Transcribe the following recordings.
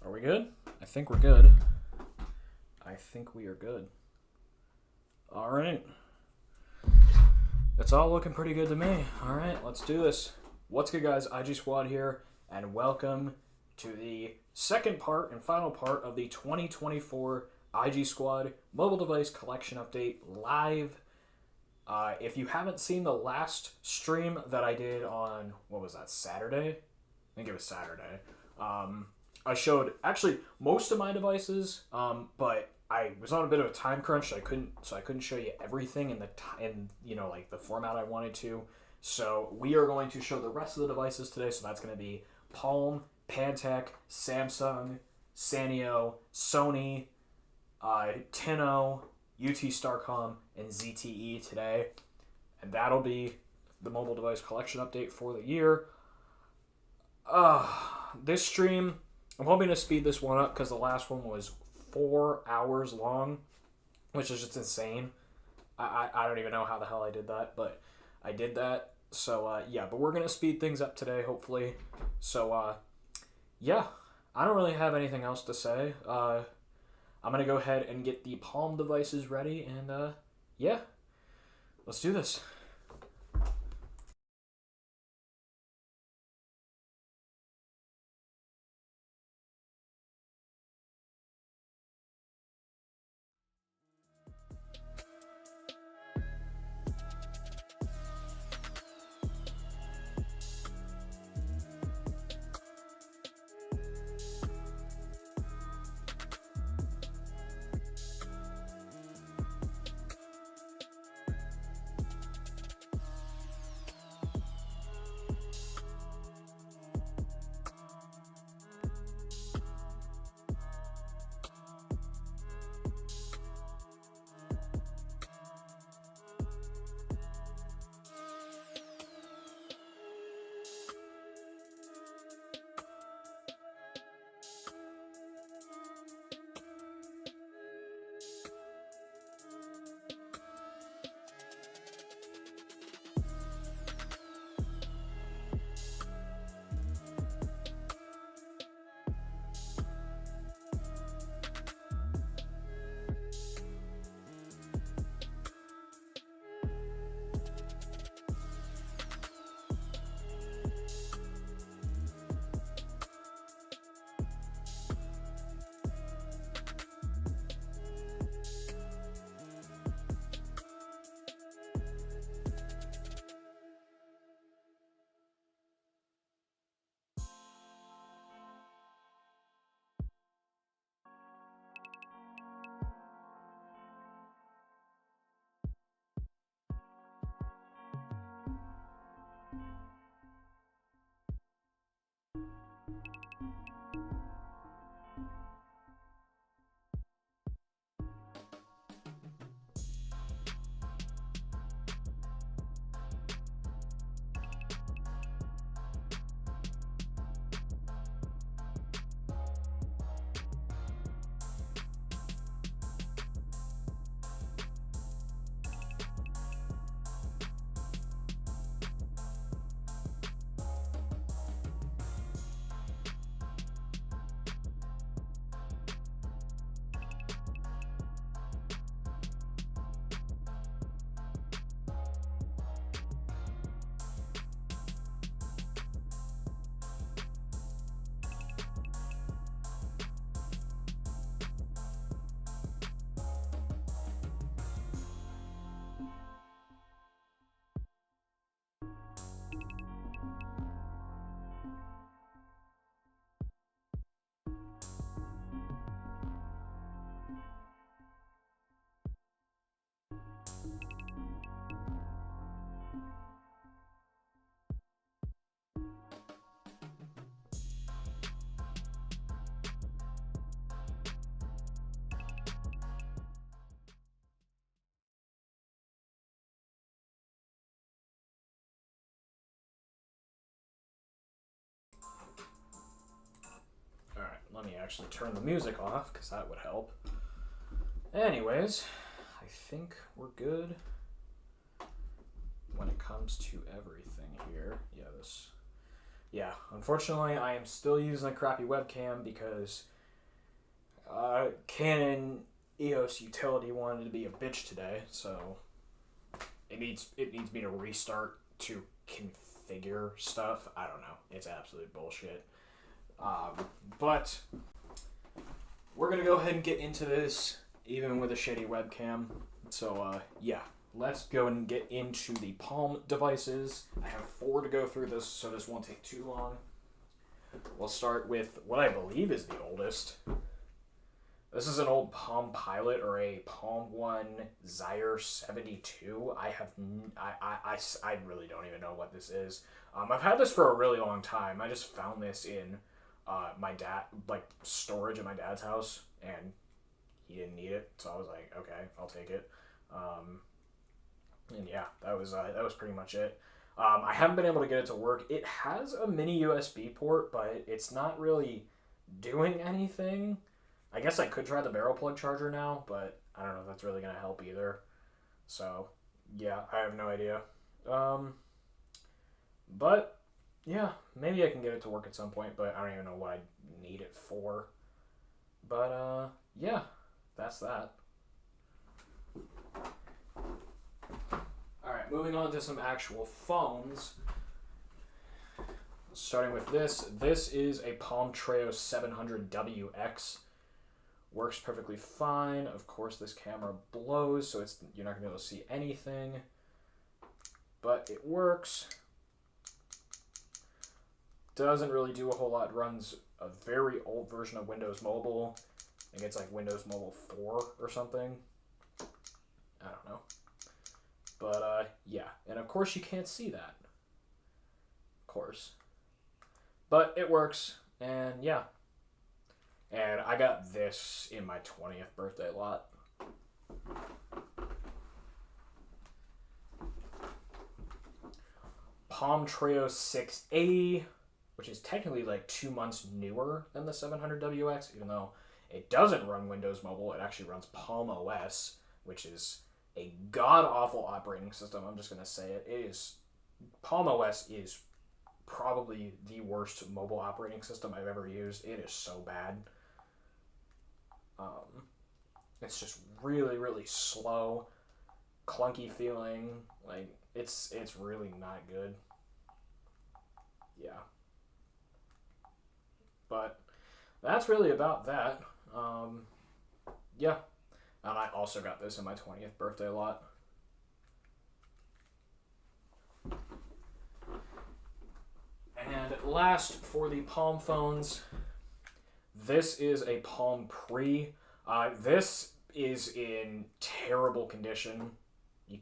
Are we good? I think we're good. I think we are good. All right. It's all looking pretty good to me. All right, let's do this. What's good, guys? IG Squad here, and welcome to the second part and final part of the 2024 IG Squad mobile device collection update live. If you haven't seen the last stream that I did on, what was that, Saturday? I think it was Saturday. I showed actually most of my devices, but I was on a bit of a time crunch. So I couldn't show you everything in the format I wanted to. So we are going to show the rest of the devices today. So that's going to be Palm, Pantech, Samsung, Sanyo, Sony, Tenno, UT Starcom, and ZTE today. And that'll be the mobile device collection update for the year. This stream, I'm hoping to speed this one up because the last one was 4 hours long, which is just insane. I don't even know how the hell I did that, but I did that. So, but we're going to speed things up today, hopefully. So, I don't really have anything else to say. I'm going to go ahead and get the Palm devices ready, and, let's do this. Let me actually turn the music off because that would help. Anyways, I think we're good when it comes to everything here. Unfortunately, I am still using a crappy webcam because Canon EOS utility wanted to be a bitch today, so it needs me to restart to configure stuff. I don't know. It's absolute bullshit. But we're gonna go ahead and get into this, even with a shitty webcam. So yeah, let's go and get into the Palm devices. I have 4 to go through this, so this won't take too long. We'll start with what I believe is the oldest. This is an old Palm Pilot or a Palm One Zaire 72. I really don't even know what this is. I've had this for a really long time. I just found this in my dad, like, storage at my dad's house, and he didn't need it, so I was like, okay, I'll take it. And yeah, that was pretty much it. I haven't been able to get it to work. It has a mini USB port, but it's not really doing anything. I guess I could try the barrel plug charger now, but I don't know if that's really going to help either. So, yeah, I have no idea. But, yeah, maybe I can get it to work at some point, but I don't even know what I need it for. But, yeah, that's that. Alright, moving on to some actual phones. Starting with this. This is a Palm Treo 700WX. Works perfectly fine. Of course, this camera blows, so you're not going to be able to see anything. But it works. Doesn't really do a whole lot. Runs a very old version of Windows Mobile. I think it's like Windows Mobile 4 or something. I don't know. But, yeah. And of course you can't see that. Of course. But it works, and yeah. And I got this in my 20th birthday lot. Palm Treo 6A, which is technically like 2 months newer than the 700WX, even though it doesn't run Windows Mobile. It actually runs Palm OS, which is a god-awful operating system. I'm just going to say it. Palm OS is probably the worst mobile operating system I've ever used. It is so bad. It's just really, really slow, clunky feeling. Like, it's really not good. Yeah. But that's really about that. Yeah. And I also got this in my 20th birthday lot. And last, for the Palm phones, this is a Palm Pre. This is in terrible condition. You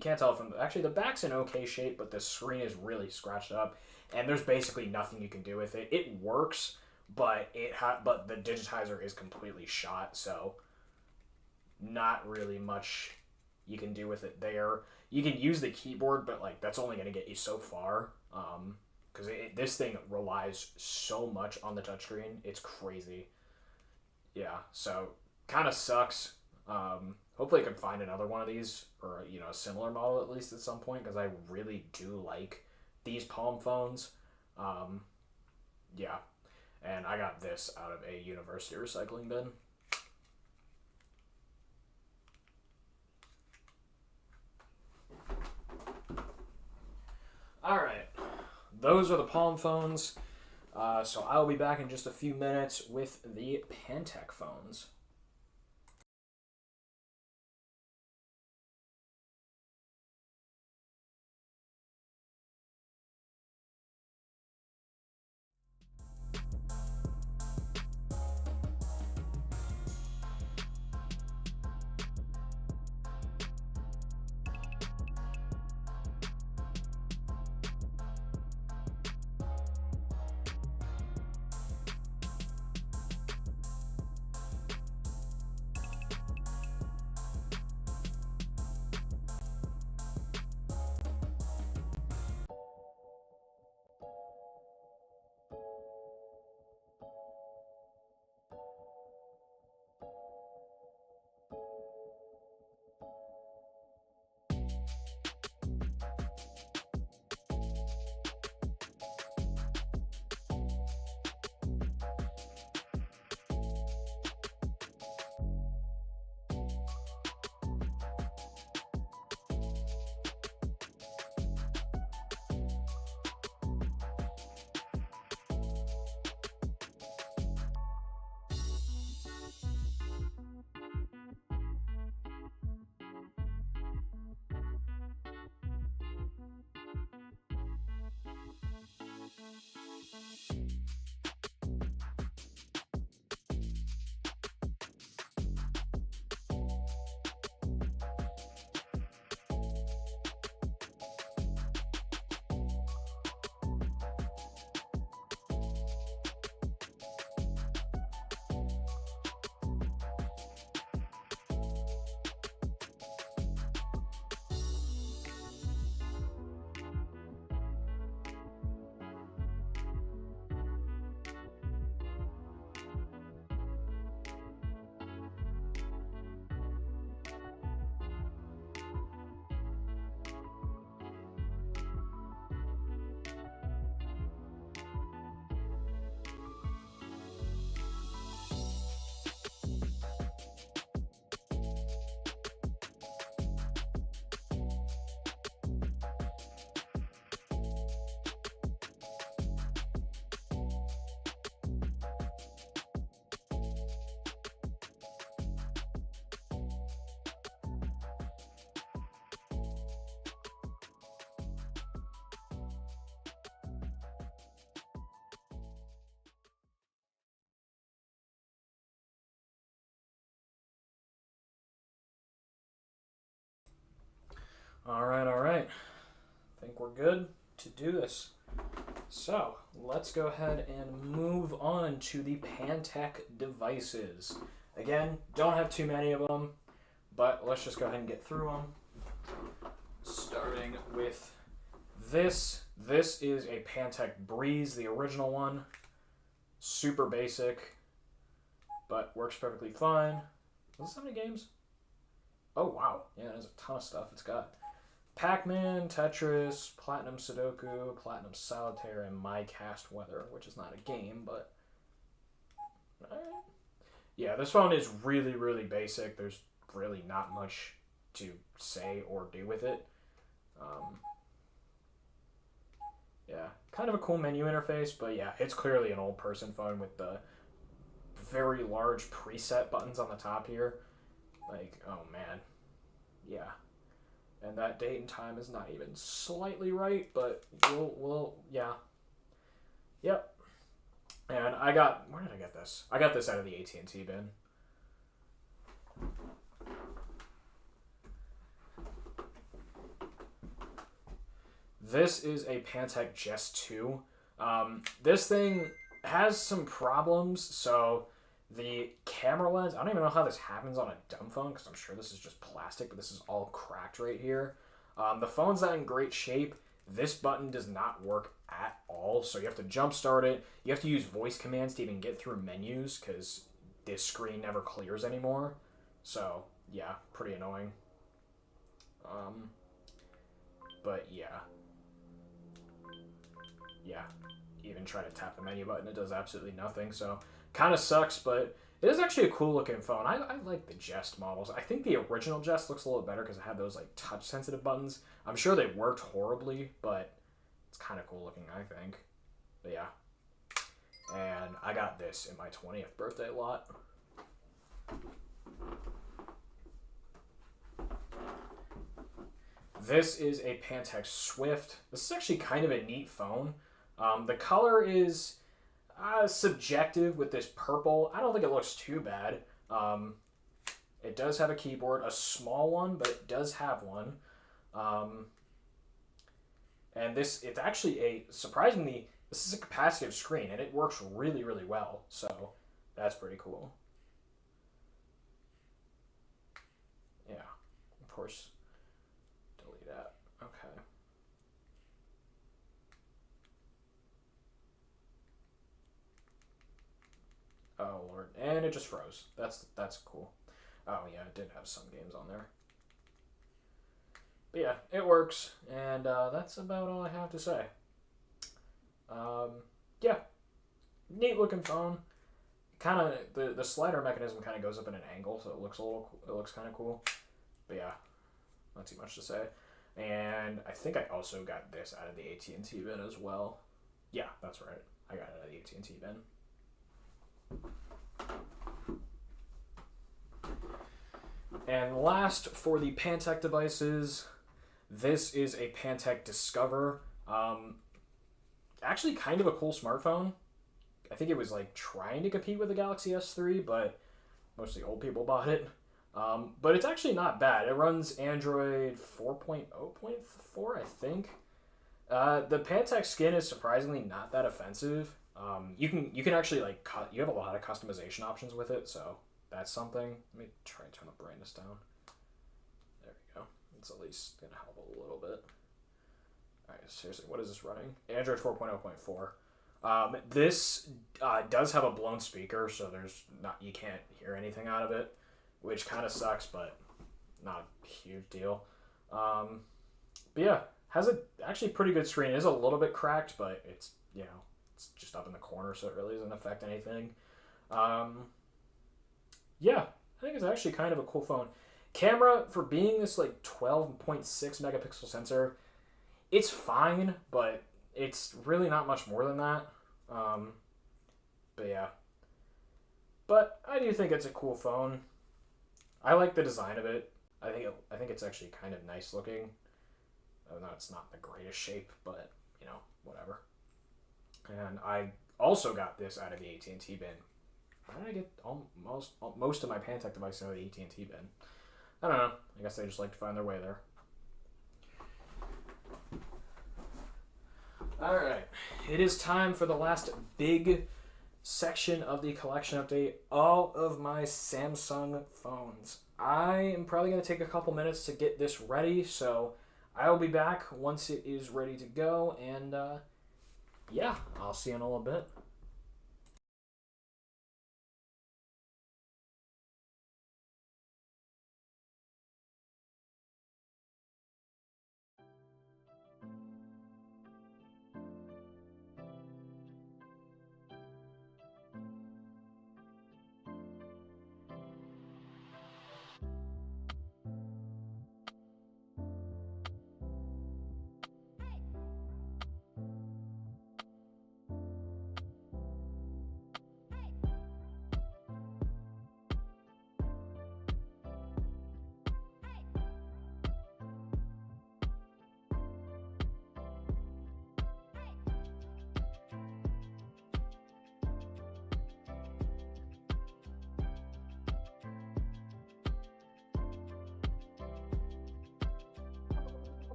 can't tell from, actually the back's in okay shape, but the screen is really scratched up, and there's basically nothing you can do with it. It works, but the digitizer is completely shot, so not really much you can do with it there. You can use the keyboard, but like that's only going to get you so far. Because this thing relies so much on the touchscreen. It's crazy. Yeah, so kind of sucks. Hopefully I can find another one of these, or a similar model at least at some point, because I really do like these Palm phones. Yeah, and I got this out of a university recycling bin. Alright, those are the Palm phones. So I'll be back in just a few minutes with the Pantech phones. All right, all right. I think we're good to do this. So let's go ahead and move on to the Pantech devices. Again, don't have too many of them, but let's just go ahead and get through them. Starting with this. This is a Pantech Breeze, the original one. Super basic, but works perfectly fine. Does this have any games? Oh, wow. Yeah, there's a ton of stuff. It's got Pac-Man, Tetris, Platinum Sudoku, Platinum Solitaire, and My Cast Weather, which is not a game, but... Yeah, this phone is really, really basic. There's really not much to say or do with it. Yeah, kind of a cool menu interface, but yeah, it's clearly an old person phone with the very large preset buttons on the top here. Like, oh man. Yeah. And that date and time is not even slightly right, but yeah. Yep. And I got, where did I get this? I got this out of the AT&T bin. This is a Pantech Jest 2. This thing has some problems, so the camera lens, I don't even know how this happens on a dumb phone, because I'm sure this is just plastic, but this is all cracked right here. The phone's not in great shape. This button does not work at all, so you have to jump start it. You have to use voice commands to even get through menus, because this screen never clears anymore. So, yeah, pretty annoying. But yeah. Yeah, even try to tap the menu button, it does absolutely nothing, so kind of sucks, but it is actually a cool looking phone. I like the Jest models. I think the original Jest looks a little better because it had those like touch sensitive buttons. I'm sure they worked horribly, but it's kind of cool looking, I think. But yeah, and I got this in my 20th birthday lot. This is a Pantech Swift. This is actually kind of a neat phone. The color is subjective with this purple. I don't think it looks too bad. It does have a keyboard, a small one, but it does have one. And it's actually surprisingly, this is a capacitive screen, and it works really, really well. So that's pretty cool. Yeah, of course. Delete that. Okay. Oh Lord, and it just froze. That's cool. Oh yeah, it did have some games on there. But yeah, it works, and that's about all I have to say. Yeah, neat looking phone. Kind of the slider mechanism kind of goes up at an angle, so it looks kind of cool. But yeah, not too much to say. And I think I also got this out of the AT&T bin as well. Yeah, that's right. I got it out of the AT&T bin. And last for the Pantech devices, this is a Pantech Discover. Actually kind of a cool smartphone. I think it was like trying to compete with the Galaxy S3, but mostly old people bought it. But it's actually not bad. It runs Android 4.0.4, I think. The Pantech skin is surprisingly not that offensive. You can actually like you have a lot of customization options with it, so that's something. Let me try and turn the brightness down. There we go. It's at least gonna help a little bit. All right, seriously, what is this running? Android 4.0.4. This does have a blown speaker, so you can't hear anything out of it, which kind of sucks, but not a huge deal. But yeah, has a actually pretty good screen. It is a little bit cracked, but it's it's just up in the corner, so it really doesn't affect anything. Yeah, I think it's actually kind of a cool phone. Camera, for being this like 12.6 megapixel sensor, it's fine, but it's really not much more than that. But yeah. But I do think it's a cool phone. I like the design of it. I think it's actually kind of nice looking. I know it's not the greatest shape, but whatever. And I also got this out of the AT&T bin. How did I get most of my Pantech devices out of the AT&T bin? I don't know. I guess they just like to find their way there. Alright, it is time for the last big section of the collection update. All of my Samsung phones. I am probably going to take a couple minutes to get this ready, so I will be back once it is ready to go, and yeah, I'll see you in a little bit.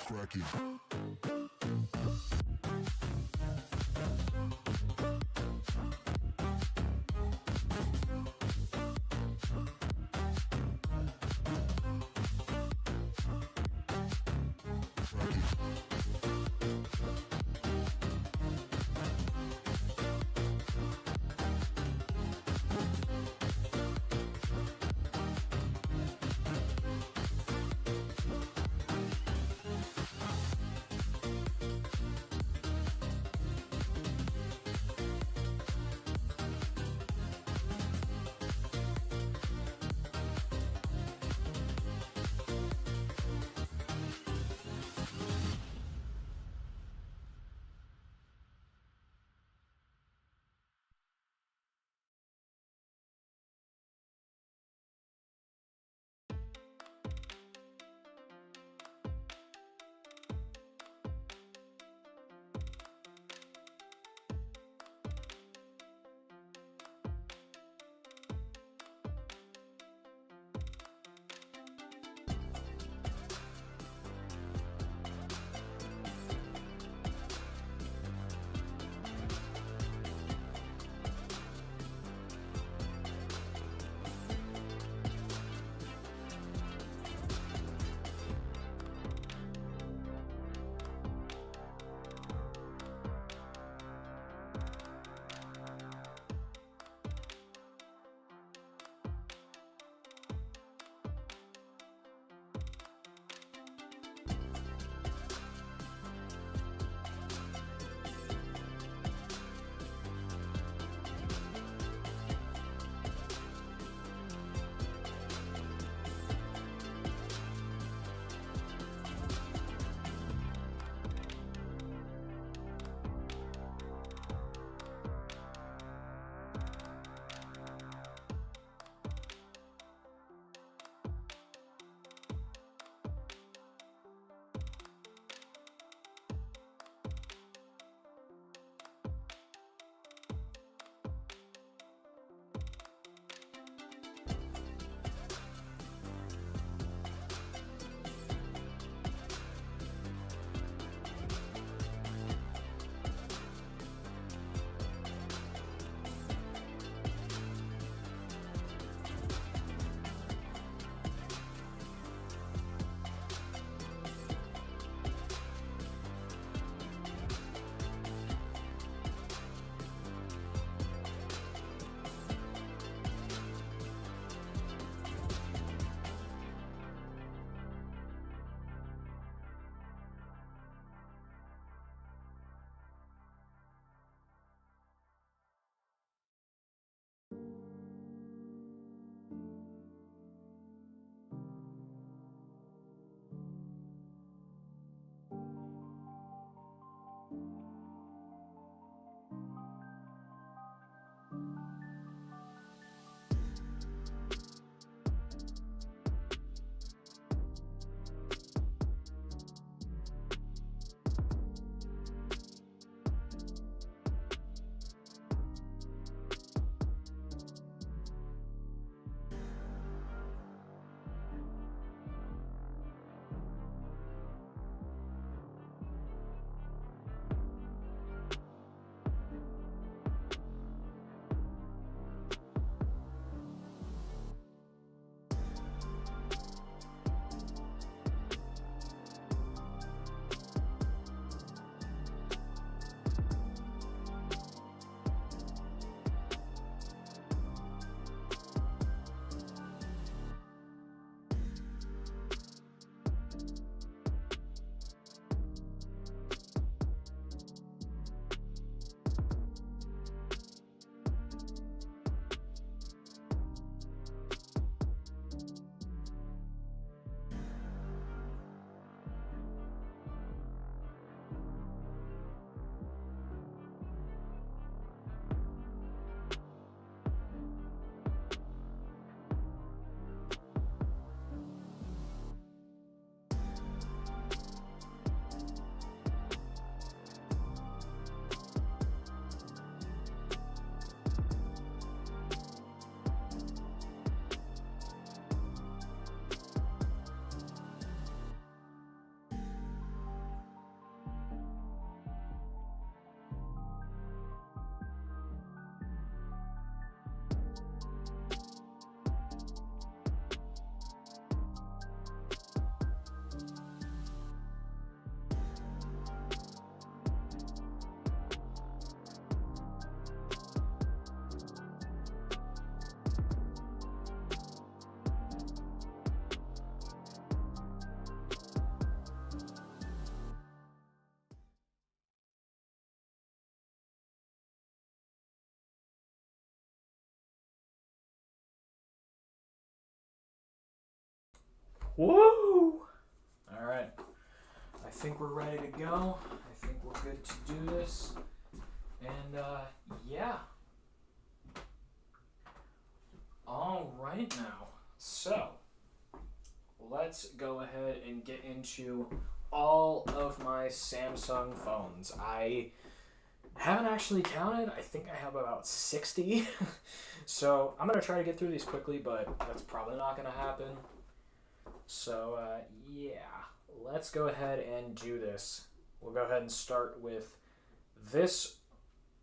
Cracking. Woo! Alright. I think we're ready to go. I think we're good to do this. And, yeah. Alright now. So, let's go ahead and get into all of my Samsung phones. I haven't actually counted. I think I have about 60. So, I'm going to try to get through these quickly, but that's probably not going to happen. So, yeah. Let's go ahead and do this. We'll go ahead and start with this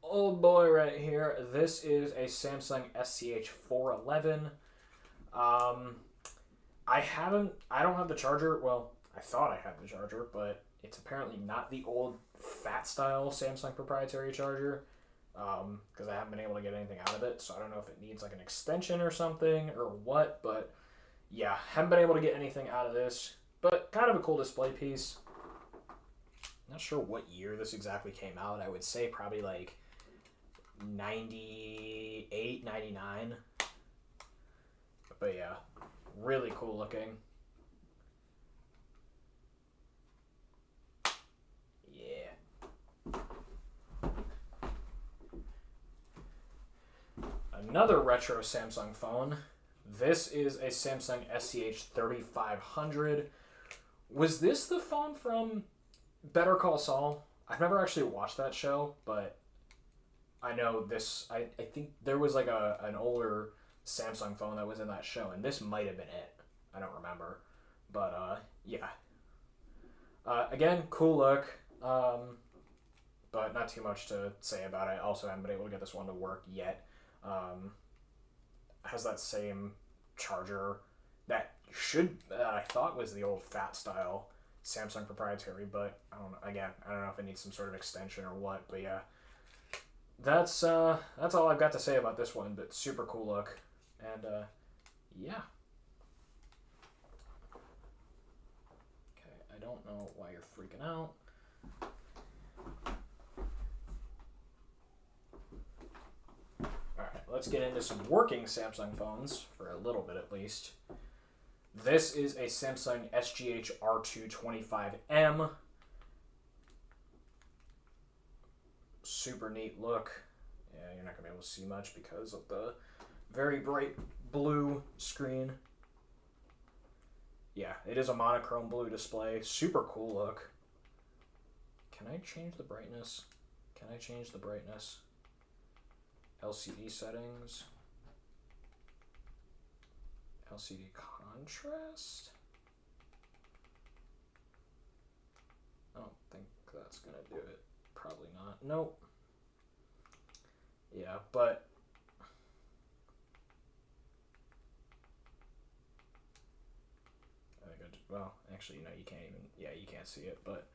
old boy right here. This is a Samsung SCH411. I don't have the charger. Well, I thought I had the charger, but it's apparently not the old fat style Samsung proprietary charger. Because I haven't been able to get anything out of it, so I don't know if it needs like an extension or something or what, but yeah, haven't been able to get anything out of this. But kind of a cool display piece. Not sure what year this exactly came out. I would say probably like 98, 99. But yeah, really cool looking. Yeah. Another retro Samsung phone. This is a Samsung SCH 3500. Was this the phone from Better Call Saul? I've never actually watched that show, but I know this. I think there was like an older Samsung phone that was in that show, and this might have been it. I don't remember. But, yeah. Again, cool look, but not too much to say about it. I also haven't been able to get this one to work yet. Has that same charger that I thought was the old fat style Samsung proprietary, but I don't know. Again, I don't know if it needs some sort of extension or what, but yeah, that's all I've got to say about this one. But super cool look, and yeah. Okay, I don't know why you're freaking out. Alright, let's get into some working Samsung phones, for a little bit at least. This is a Samsung SGH R225M. Super neat look. Yeah, you're not going to be able to see much because of the very bright blue screen. Yeah, it is a monochrome blue display. Super cool look. Can I change the brightness? Can I change the brightness? LCD settings. LCD contrast? I don't think that's going to do it. Probably not. Nope. Yeah, but I think well, actually, no, you can't even, yeah, you can't see it, but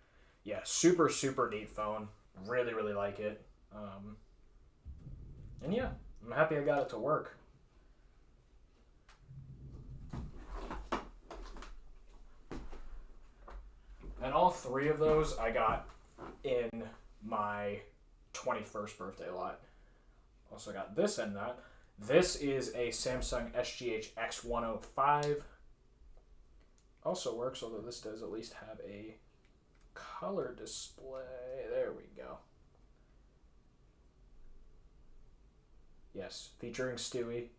yeah, super, super neat phone. Really, really like it. And yeah, I'm happy I got it to work. And all three of those I got in my 21st birthday lot. Also got this and that. This is a Samsung SGH X105. Also works, although this does at least have a color display. There we go. Yes, featuring Stewie.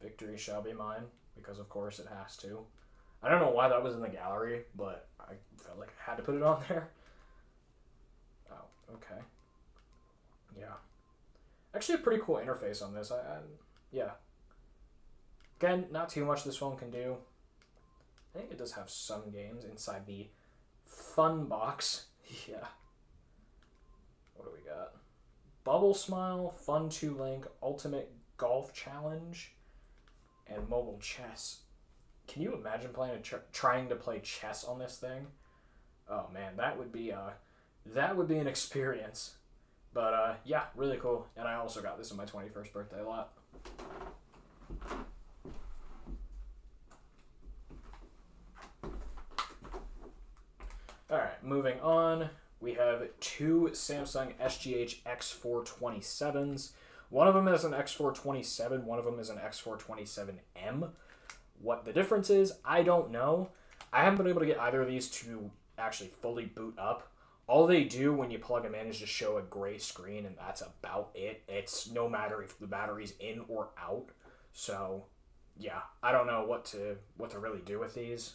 Victory shall be mine, because of course it has to. I don't know why that was in the gallery, but I felt like I had to put it on there. Oh, okay. Yeah. Actually, a pretty cool interface on this. Yeah. Again, not too much this phone can do. I think it does have some games inside the fun box. Yeah. What do we got? Bubble Smile, Fun 2 Link, Ultimate Golf Challenge, and Mobile Chess. Can you imagine trying to play chess on this thing? Oh man, that would be an experience. But yeah, really cool. And I also got this in my 21st birthday lot. Alright, moving on. We have two Samsung SGH X427s. One of them is an X427, one of them is an X427M. What the difference is, I don't know. I haven't been able to get either of these to actually fully boot up. All they do when you plug them in is just show a gray screen, and that's about it. It's no matter if the battery's in or out. So, yeah, I don't know what to really do with these.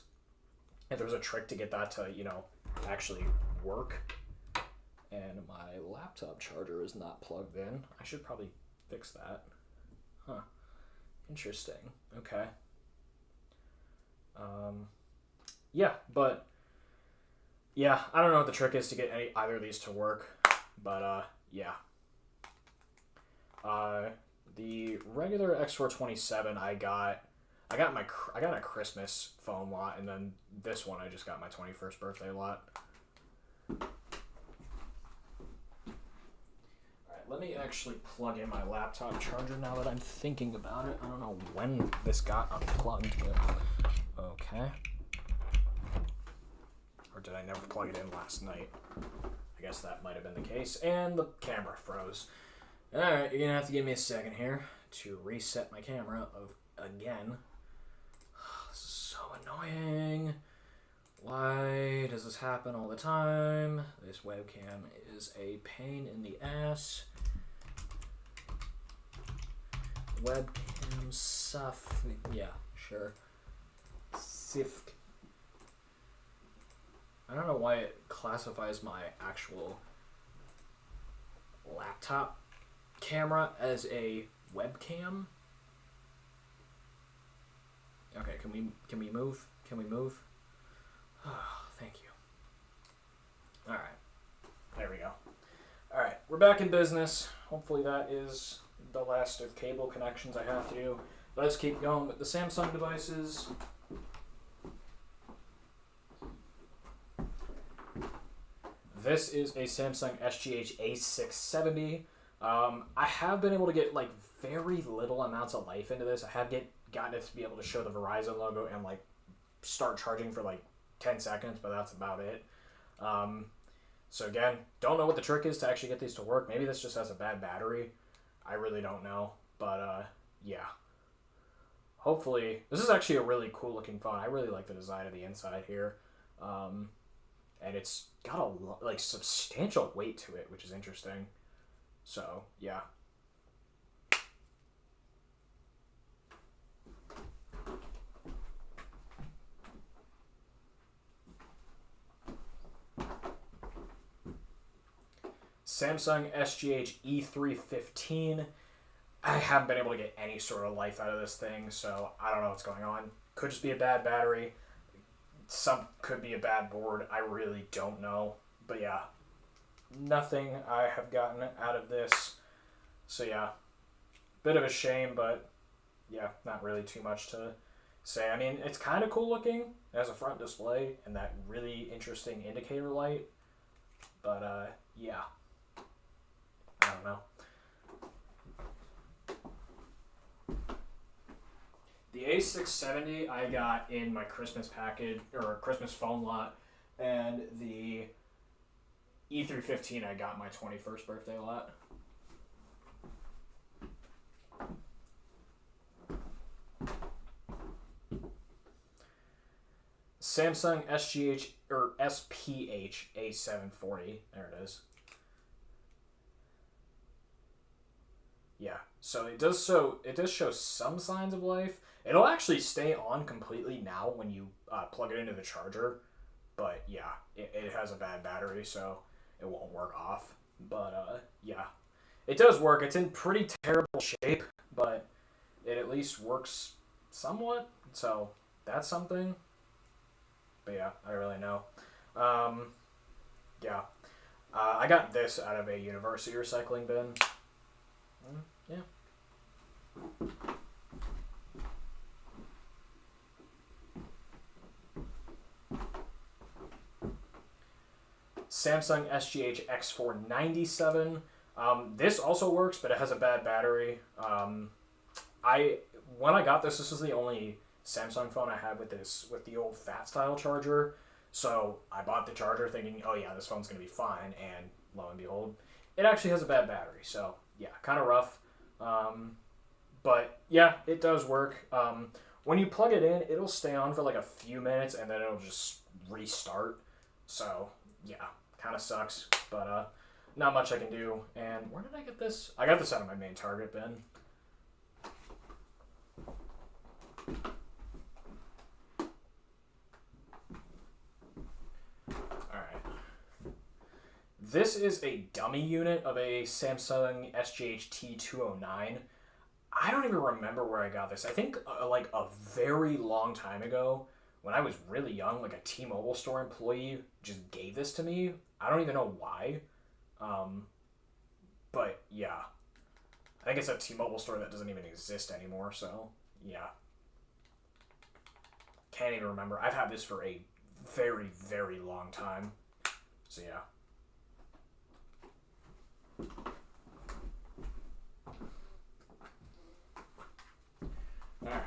If there was a trick to get that to, actually work. And my laptop charger is not plugged in. I should probably fix that. Huh. Interesting. Okay. Yeah, but yeah, I don't know what the trick is to get either of these to work, but yeah. The regular X427 I got a Christmas phone lot, and then this one I just got my 21st birthday lot. Let me actually plug in my laptop charger now that I'm thinking about it. I don't know when this got unplugged, but okay. Or did I never plug it in last night? I guess that might have been the case. And the camera froze. Alright, you're gonna have to give me a second here to reset my camera again. This is so annoying. Why does this happen all the time? This webcam is a pain in the ass. Webcam stuff. Yeah, sure. SIFC. I don't know why it classifies my actual laptop camera as a webcam. Okay, can we move? Can we move? Oh, thank you. Alright. There we go. Alright, we're back in business. Hopefully that is the last of cable connections I have to do. Let's keep going with the Samsung devices. This is a Samsung SGH A670. I have been able to get like very little amounts of life into this. I have gotten it to be able to show the Verizon logo and like start charging for like 10 seconds, but that's about it. So again, don't know what the trick is to actually get these to work. Maybe this just has a bad battery. I really don't know, but yeah. Hopefully, this is actually a really cool looking phone. I really like the design of the inside here. And it's got a substantial weight to it, which is interesting. So, yeah. Samsung SGH E315. I haven't been able to get any sort of life out of this thing, so I don't know what's going on. Could just be a bad battery. Some could be a bad board. I really don't know. But yeah, nothing I have gotten out of this. So yeah, bit of a shame, but yeah, not really too much to say. I mean, it's kind of cool looking. It has a front display and that really interesting indicator light. But yeah, I don't know. The A670 I got in my Christmas package, or Christmas phone lot, and the E315 I got my 21st birthday lot. Samsung SGH, or SPH A740, there it is. Yeah, so it does show some signs of life. It'll actually stay on completely now when you plug it into the charger, but yeah, it has a bad battery, so it won't work off. But yeah, it does work. It's in pretty terrible shape, but it at least works somewhat, so that's something. But yeah, I don't really know. Yeah, I got this out of a university recycling bin. Yeah. Samsung SGH X497. This also works, but it has a bad battery. When I got this was the only Samsung phone I had with the old fat style charger. So I bought the charger thinking, oh yeah, this phone's gonna be fine, and lo and behold, it actually has a bad battery. So yeah, kind of rough. But yeah, it does work. when you plug it in, it'll stay on for like a few minutes and then it'll just restart. So yeah, kind of sucks, but not much I can do. And where did I get this? I got this out of my main Target bin. This is a dummy unit of a Samsung SGH T209. I don't even remember where I got this. I think like a very long time ago, when I was really young, like a T-Mobile store employee just gave this to me. I don't even know why. But yeah. I think it's a T-Mobile store that doesn't even exist anymore, so yeah. Can't even remember. I've had this for a very, very long time. So yeah. Alright.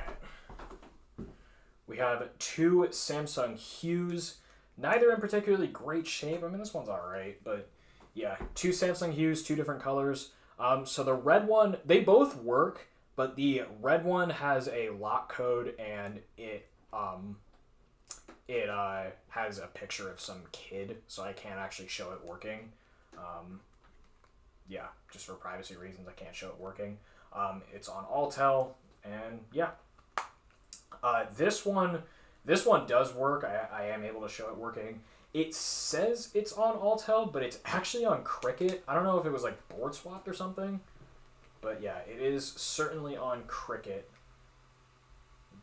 We have two Samsung Hues, neither in particularly great shape. I mean, this one's alright, but yeah, two Samsung Hues, two different colors. So the red one, they both work, but the red one has a lock code and it has a picture of some kid, so I can't actually show it working. Yeah, just for privacy reasons, I can't show it working. It's on Alltel, and yeah. This one does work. I am able to show it working. It says it's on Alltel, but it's actually on Cricket. I don't know if it was like board swapped or something, but yeah, it is certainly on Cricket.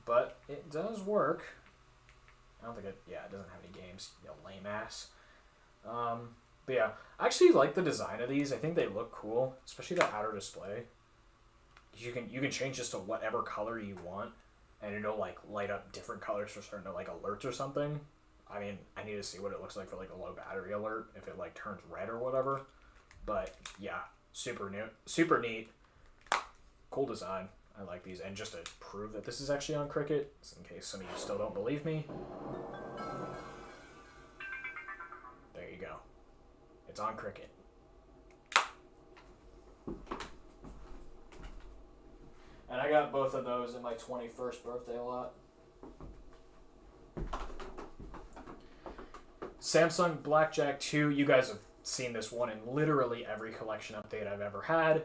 But it does work. I don't think it. Yeah, it doesn't have any games. You lame ass. But yeah, I actually like the design of these. I think they look cool, especially the outer display. You can change this to whatever color you want, and it'll like light up different colors for certain like alerts or something. I mean, I need to see what it looks like for like a low battery alert if it like turns red or whatever. But yeah, super neat, cool design. I like these, and just to prove that this is actually on Cricket, in case some of you still don't believe me. There you go. It's on Cricket. And I got both of those in my 21st birthday lot. Samsung Blackjack 2. You guys have seen this one in literally every collection update I've ever had.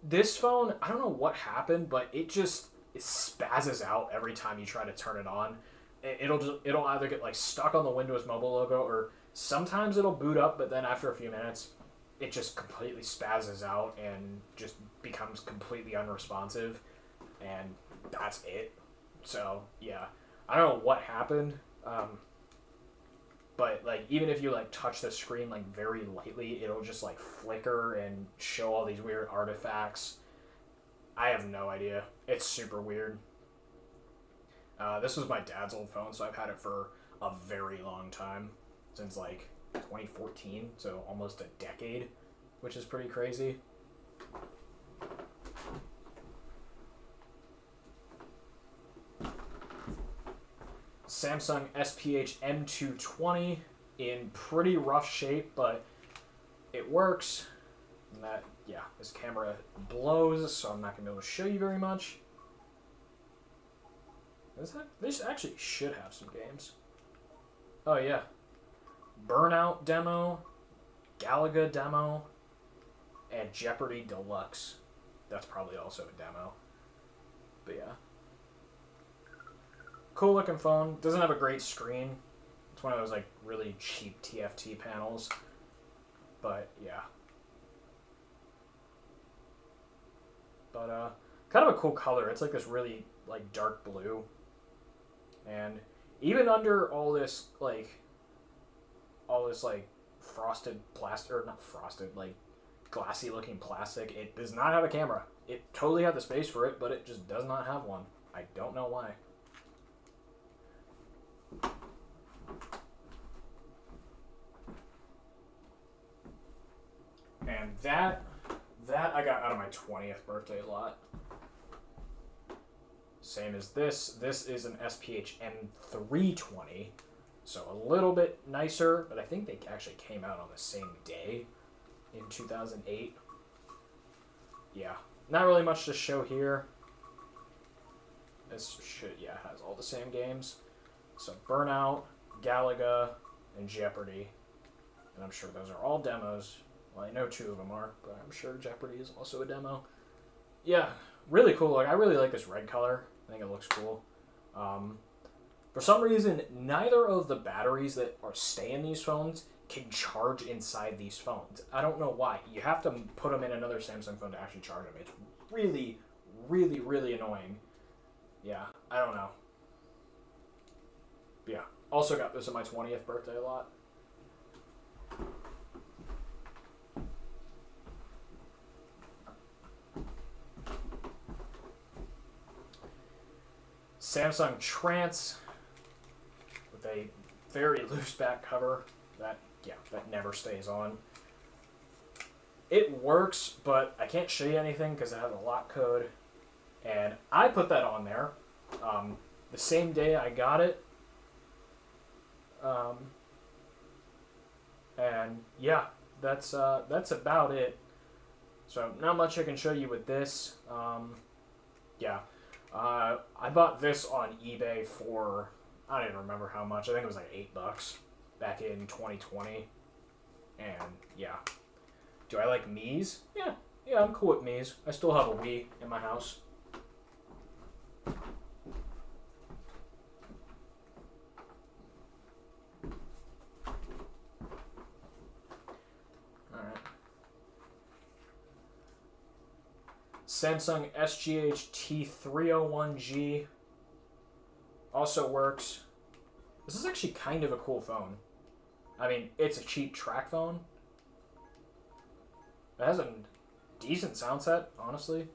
This phone, I don't know what happened, but it spazzes out every time you try to turn it on. It'll either get like stuck on the Windows Mobile logo, or sometimes it'll boot up, but then after a few minutes, it just completely spazzes out and just becomes completely unresponsive, and that's it. So yeah, I don't know what happened, but like even if you like touch the screen like very lightly, it'll just like flicker and show all these weird artifacts. I have no idea. It's super weird. This was my dad's old phone, so I've had it for a very long time, since like 2014, so almost a decade, which is pretty crazy. Samsung SPH M220 in pretty rough shape, but it works. And that, yeah, this camera blows, so I'm not going to be able to show you very much. This actually should have some games. Oh, yeah. Burnout demo, Galaga demo, and Jeopardy Deluxe. That's probably also a demo. But yeah. Cool looking phone. Doesn't have a great screen. It's one of those like really cheap TFT panels. But yeah. But kind of a cool color. It's like this really like dark blue. And even under all this like frosted plastic, or not frosted, like glassy looking plastic, it does not have a camera. It totally had the space for it, but it just does not have one. I don't know why. And that I got out of my 20th birthday lot. Same as this. This is an SPH M320. So a little bit nicer, but I think they actually came out on the same day in 2008. Yeah, not really much to show here. This should, yeah, it has all the same games. So Burnout, Galaga, and Jeopardy. And I'm sure those are all demos. Well, I know 2 of them are, but I'm sure Jeopardy is also a demo. Yeah, really cool. Like, I really like this red color. I think it looks cool. For some reason, neither of the batteries that stay in these phones can charge inside these phones. I don't know why. You have to put them in another Samsung phone to actually charge them. It's really, really, really annoying. Yeah, I don't know. But yeah, also got this on my 20th birthday a lot. Samsung Trance with a very loose back cover that never stays on. It works, but I can't show you anything because it has a lock code, and I put that on there the same day I got it. And yeah, that's about it. So not much I can show you with this. Yeah. I bought this on eBay for, I don't even remember how much. I think it was like $8 back in 2020. And yeah. Do I like Mii's? Yeah, I'm cool with Mii's. I still have a Wii in my house. Alright. Samsung SGH T301G also works. This is actually kind of a cool phone. I mean, it's a cheap track phone. It has a decent sound set, honestly.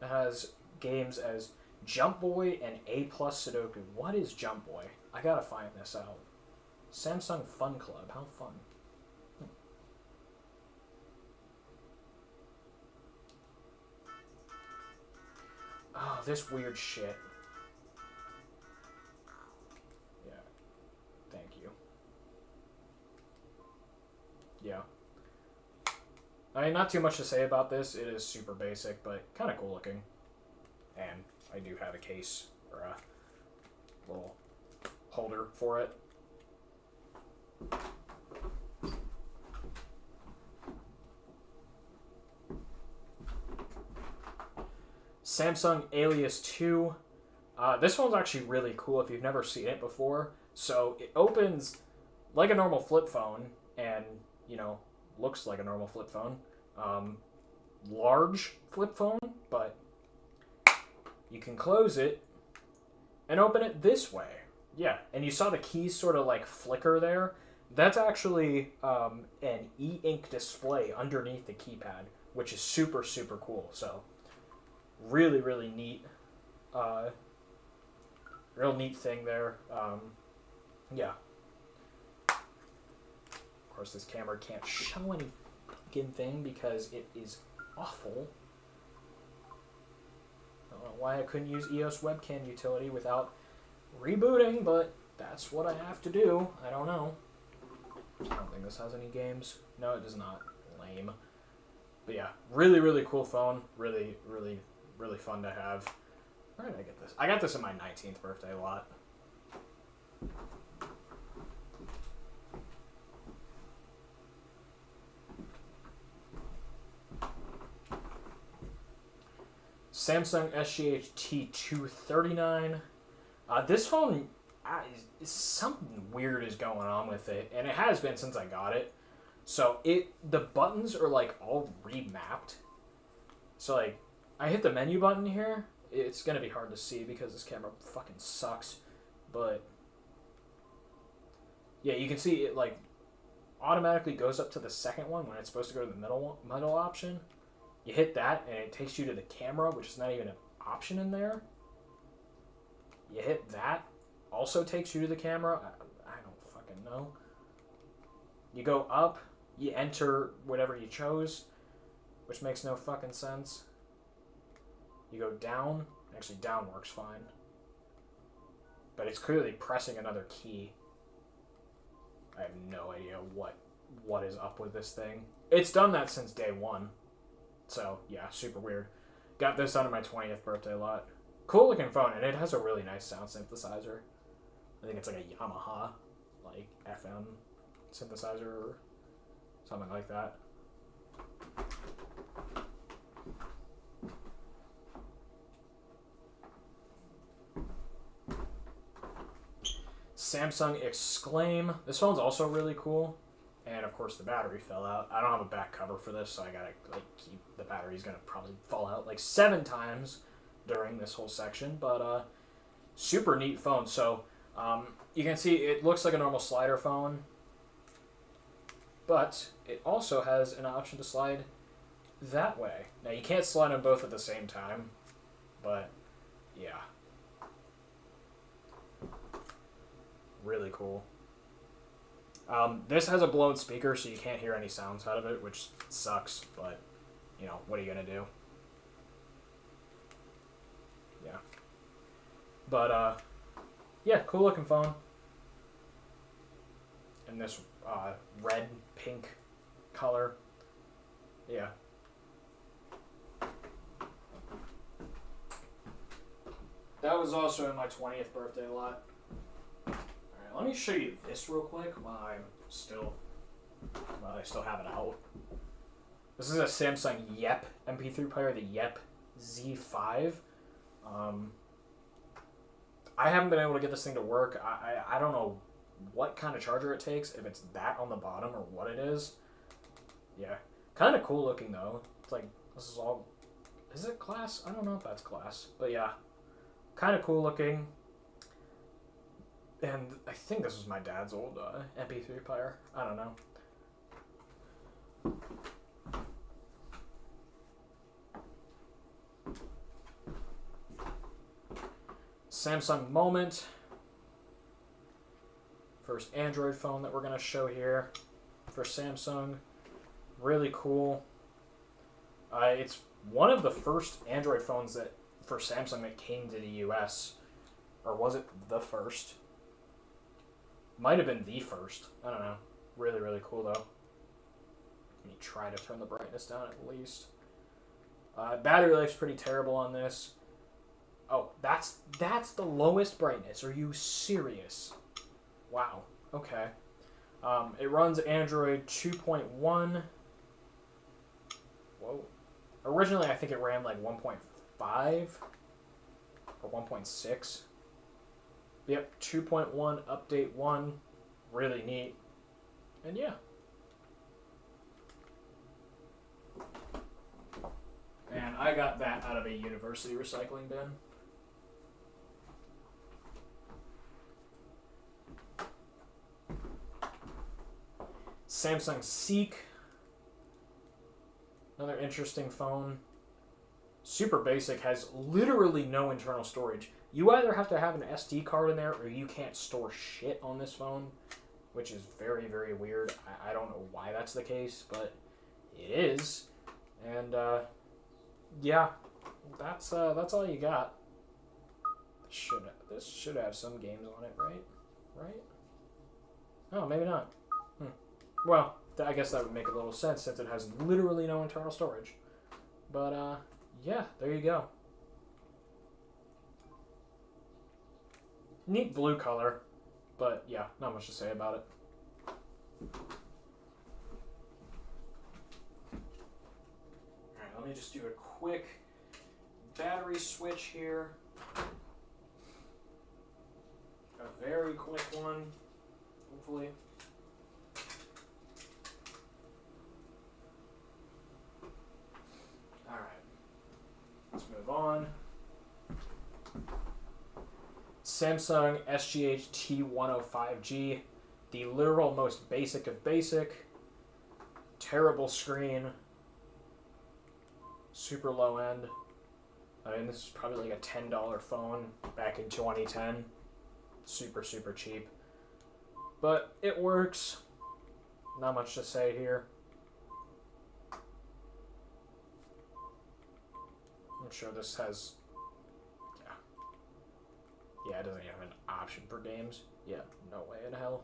It has games as Jump Boy and A+ Sudoku. What is Jump Boy? I gotta find this out. Samsung Fun Club. How fun. Oh, this weird shit. Yeah. Thank you. Yeah. I mean, not too much to say about this. It is super basic, but kind of cool looking. And I do have a case or a little holder for it. Samsung Alias 2. This one's actually really cool if you've never seen it before. So it opens like a normal flip phone and, looks like a normal flip phone. Large flip phone, but you can close it and open it this way. Yeah, and you saw the keys sort of like flicker there. That's actually an e-ink display underneath the keypad, which is super, super cool. So really, really neat. Real neat thing there. Yeah. Of course, this camera can't show any fucking thing because it is awful. I don't know why I couldn't use EOS webcam utility without rebooting, but that's what I have to do. I don't know. I don't think this has any games. No, it does not. Lame. But yeah, really, really cool phone. Really, really, really fun to have. Where did I get this? I got this on my 19th birthday a lot. Samsung SGH T239. This phone, something weird is going on with it, and it has been since I got it. So the buttons are like all remapped. So like, I hit the menu button here. It's gonna be hard to see because this camera fucking sucks, but yeah, you can see it like automatically goes up to the second one when it's supposed to go to the middle option. You hit that and it takes you to the camera, which is not even an option in there. You hit that, also takes you to the camera. I don't fucking know. You go up, you enter whatever you chose, which makes no fucking sense. You go down. Actually, down works fine. But it's clearly pressing another key. I have no idea what is up with this thing. It's done that since day one. So, yeah, super weird. Got this on my 20th birthday a lot. Cool looking phone, and it has a really nice sound synthesizer. I think it's like a Yamaha, like FM synthesizer or something like that. Samsung Exclaim. This phone's also really cool. And of course the battery fell out. I don't have a back cover for this, so I gotta like keep the battery's gonna probably fall out like 7 times during this whole section. But super neat phone. So you can see it looks like a normal slider phone, but it also has an option to slide that way. Now you can't slide them both at the same time, but yeah. Really cool. This has a blown speaker, so you can't hear any sounds out of it, which sucks, but, you know, what are you going to do? Yeah. But, yeah, cool looking phone. And this red, pink color. Yeah. That was also in my 20th birthday lot. Let me show you this real quick while I still have it out. This is a Samsung Yep MP3 player, the Yep Z5. I haven't been able to get this thing to work. I don't know what kind of charger it takes, if it's that on the bottom or what it is. Yeah. Kind of cool looking though. It's like, this is all... Is it glass? I don't know if that's glass. But yeah. Kind of cool looking. And I think this was my dad's old MP3 player. I don't know. Samsung Moment. First Android phone that we're going to show here for Samsung. Really cool. It's one of the first Android phones that for Samsung that came to the US. Or was it the first? Might have been the first. I don't know. Really, really cool, though. Let me try to turn the brightness down at least. Battery life's pretty terrible on this. Oh, that's the lowest brightness. Are you serious? Wow. Okay. It runs Android 2.1. Whoa. Originally, I think it ran like 1.5 or 1.6. Yep, 2.1 update 1. Really neat. And yeah. And I got that out of a university recycling bin. Samsung Seek. Another interesting phone. Super basic, has literally no internal storage. You either have to have an SD card in there or you can't store shit on this phone, which is very, very weird. I don't know why that's the case, but it is. And, yeah, that's all you got. This should have some games on it, right? Right? Oh, maybe not. Well, I guess that would make a little sense since it has literally no internal storage. But, yeah, there you go. Neat blue color, but yeah, not much to say about it. Alright, let me just do a quick battery switch here. A very quick one, hopefully. Alright, let's move on. Samsung SGH T105G, the literal most basic of basic. Terrible screen. Super low end. I mean, this is probably like a $10 phone back in 2010. Super, super cheap. But it works. Not much to say here. I'm sure this has... Yeah, it doesn't even have an option for games. Yeah, no way in hell.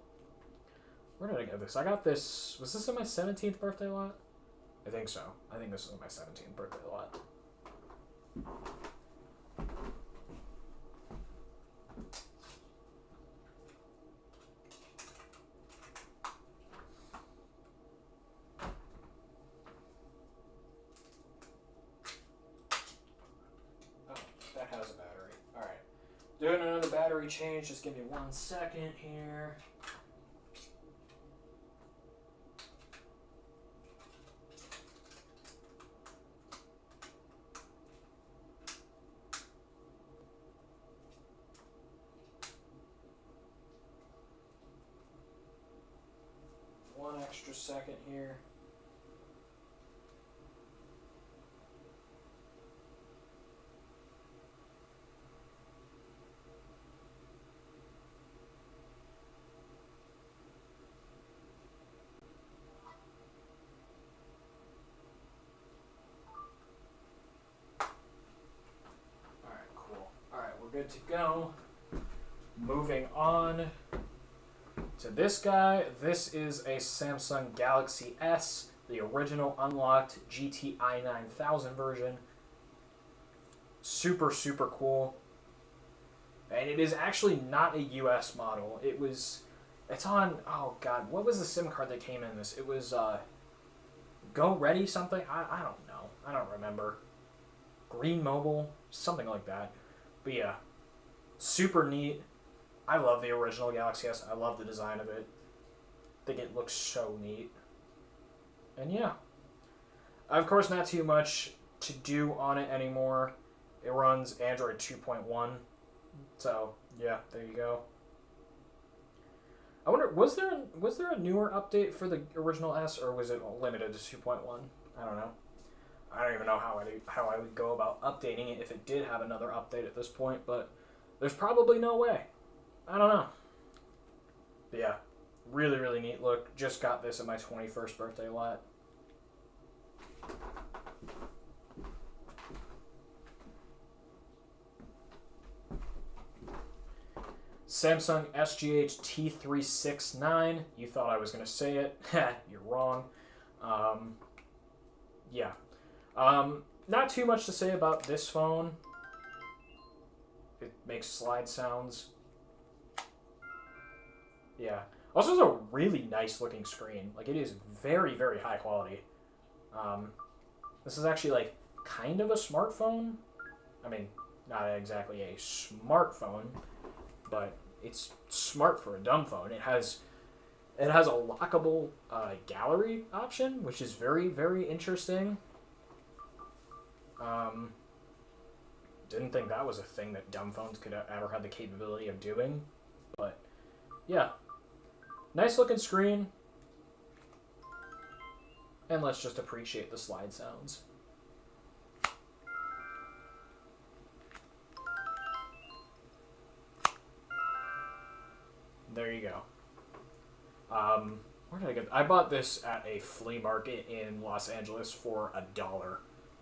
Where did I get this? I got this... Was this in my 17th birthday lot? I think so. I think this was my 17th birthday lot. Doing another battery change. Just give me 1 second here. One extra second here. Good to go. Moving on to this guy. This is a Samsung Galaxy S, the original unlocked GTI 9000 version. Super, super cool. And it is actually not a US model. It's on, oh god, what was the SIM card that came in this? It was, Go Ready something? I don't know. I don't remember. Green Mobile? Something like that. But yeah, super neat. I love the original Galaxy S. I love the design of it. I think it looks so neat. And yeah. Of course, not too much to do on it anymore. It runs Android 2.1. So, yeah, there you go. I wonder, was there a newer update for the original S, or was it limited to 2.1? I don't know. I don't even know how I would go about updating it if it did have another update at this point, but there's probably no way. I don't know. But yeah, really, really neat look. Just got this at my 21st birthday lot. Samsung SGH T369. You thought I was going to say it. You're wrong. Yeah. Not too much to say about this phone. It makes slide sounds. Yeah. Also, it's a really nice looking screen. Like, it is very, very high quality. This is actually, like, kind of a smartphone. I mean, not exactly a smartphone, but it's smart for a dumb phone. It has a lockable gallery option, which is very, very interesting. Didn't think that was a thing that dumb phones could ever have the capability of doing, but yeah, nice looking screen, and let's just appreciate the slide sounds. There you go. Where did I get? I bought this at a flea market in Los Angeles for $1.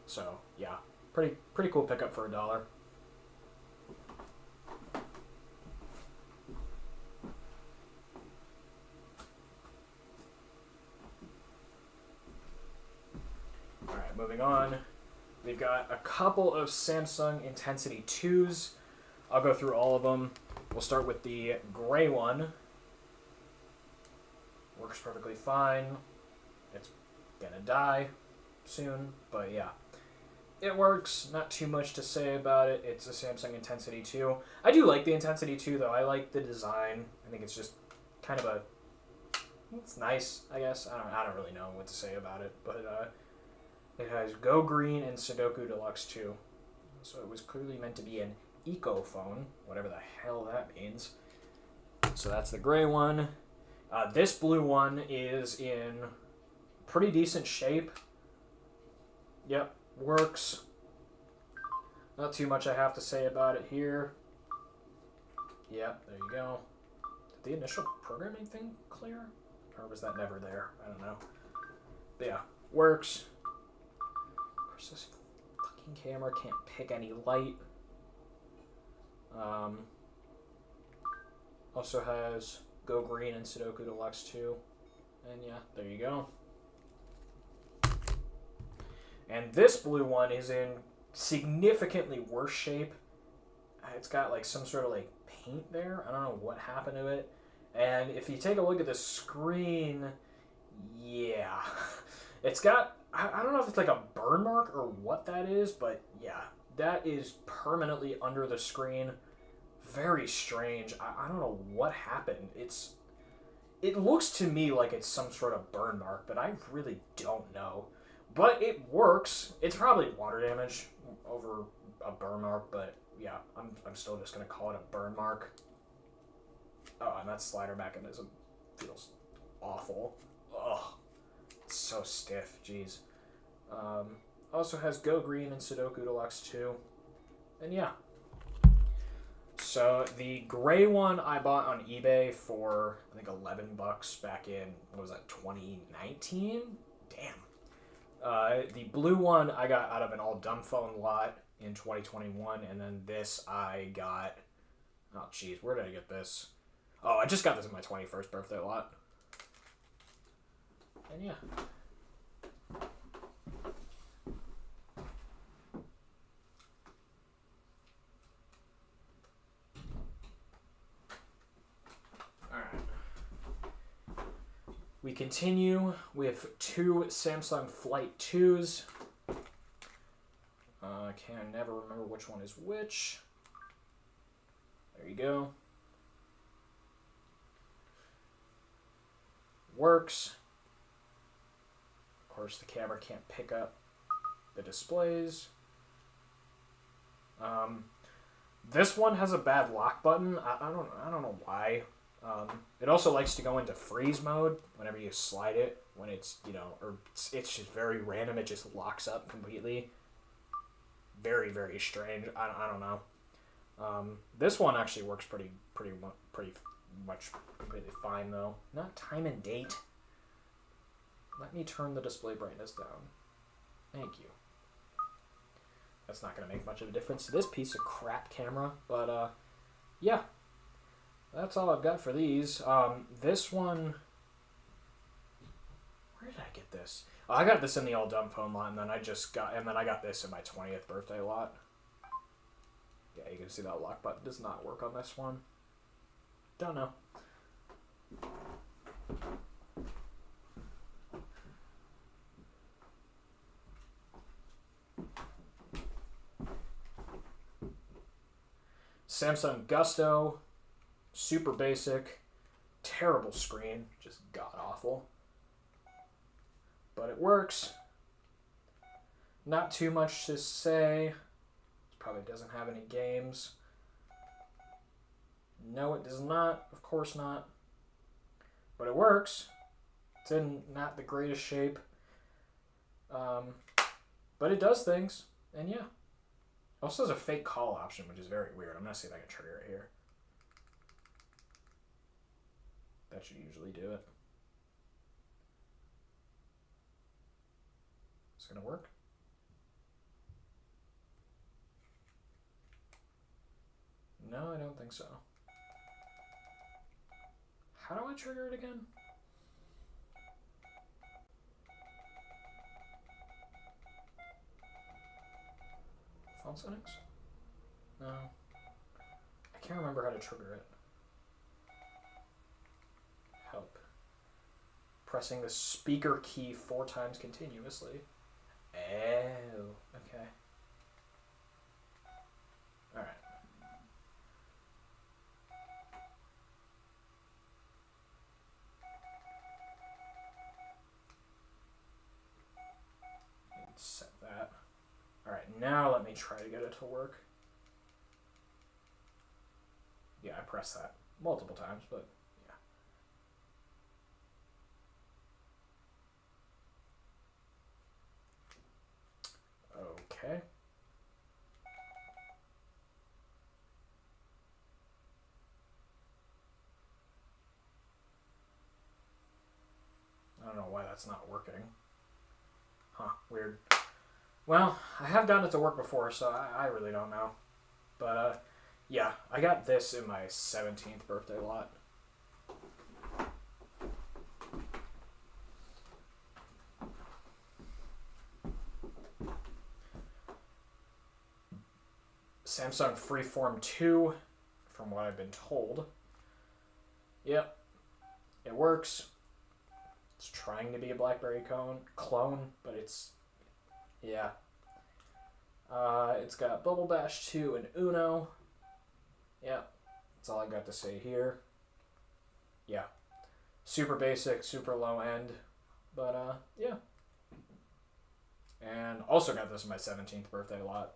So yeah, pretty cool pickup for $1. All right, moving on. We've got a couple of Samsung Intensity 2s. I'll go through all of them. We'll start with the gray one. Works perfectly fine. It's gonna die soon, but yeah. It works. Not too much to say about it. It's a Samsung Intensity 2. I do like the Intensity 2, though. I like the design. I think it's just kind of it's nice, I guess. I don't really know what to say about it, but it has Go Green and Sudoku Deluxe 2. So it was clearly meant to be an eco phone, whatever the hell that means. So that's the gray one. This blue one is in pretty decent shape. Yep, works. Not too much I have to say about it here. Yep, there you go. Did the initial programming thing clear? Or was that never there? I don't know. But yeah, works. Of course, this fucking camera can't pick any light. Also has Go Green and Sudoku Deluxe 2. And yeah, there you go. And this blue one is in significantly worse shape. It's got like some sort of like paint there. I don't know what happened to it. And if you take a look at the screen, yeah. It's got, I don't know if it's like a burn mark or what that is, but yeah. That is permanently under the screen. very strange. I don't know what happened. It looks to me like it's some sort of burn mark, but I really don't know. But it works. It's probably water damage over a burn mark, but yeah, I'm still just gonna call it a burn mark. Oh, and that slider mechanism feels awful. Ugh, it's so stiff. Jeez. Also has Go Green and Sudoku Deluxe too, and yeah. So the gray one I bought on eBay for I think $11 back in what was that 2019? Damn. The blue one I got out of an all dumb phone lot in 2021, and then this I got. Oh jeez, where did I get this? Oh, I just got this in my 21st birthday lot. And yeah. We continue with two Samsung Flight 2s. I can never remember which one is which. There you go. Works. Of course, the camera can't pick up the displays. This one has a bad lock button. I don't know why. It also likes to go into freeze mode whenever you slide it. When it's or it's just very random. It just locks up completely. Very, very strange. I don't know. This one actually works pretty much completely fine though. Not time and date. Let me turn the display brightness down. Thank you. That's not going to make much of a difference to this piece of crap camera, but yeah. That's all I've got for these. This one... Where did I get this? Oh, I got this in the all dumb phone lot, and then I got this in my 20th birthday lot. Yeah, you can see that lock button does not work on this one. Don't know. Samsung Gusto. Super basic, terrible screen, just god-awful. But it works. Not too much to say. It probably doesn't have any games. No, it does not. Of course not. But it works. It's in not the greatest shape. But it does things, and yeah. Also has a fake call option, which is very weird. I'm going to see if I can trigger it here. That should usually do it. Is it going to work? No, I don't think so. How do I trigger it again? Phone settings? No. I can't remember how to trigger it. Help. Pressing the speaker key 4 times continuously. Oh, okay. Alright. Set that. Alright, now let me try to get it to work. Yeah, I pressed that multiple times, but okay. I don't know why that's not working. Huh, weird. Well, I have gotten it to work before, so I really don't know. But, yeah, I got this in my 17th birthday lot. Samsung Freeform 2, from what I've been told. Yep, it works. It's trying to be a BlackBerry clone, but it's, yeah. It's got Bubble Bash 2 and Uno. Yep, That's all I got to say here. Yeah. Super basic, super low end. But, yeah. And also got this on my 17th birthday lot.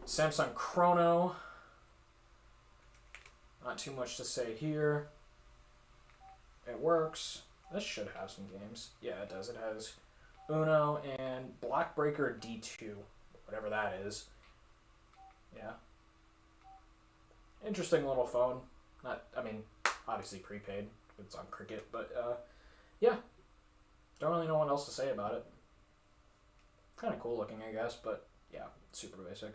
Samsung Chrono. Not too much to say here. It works. This should have some games. Yeah, it does. It has Uno and Blockbreaker D2. Whatever that is. Yeah. Interesting little phone. Obviously prepaid. It's on Cricket, but yeah. Don't really know what else to say about it. Kind of cool looking, I guess, but yeah, super basic.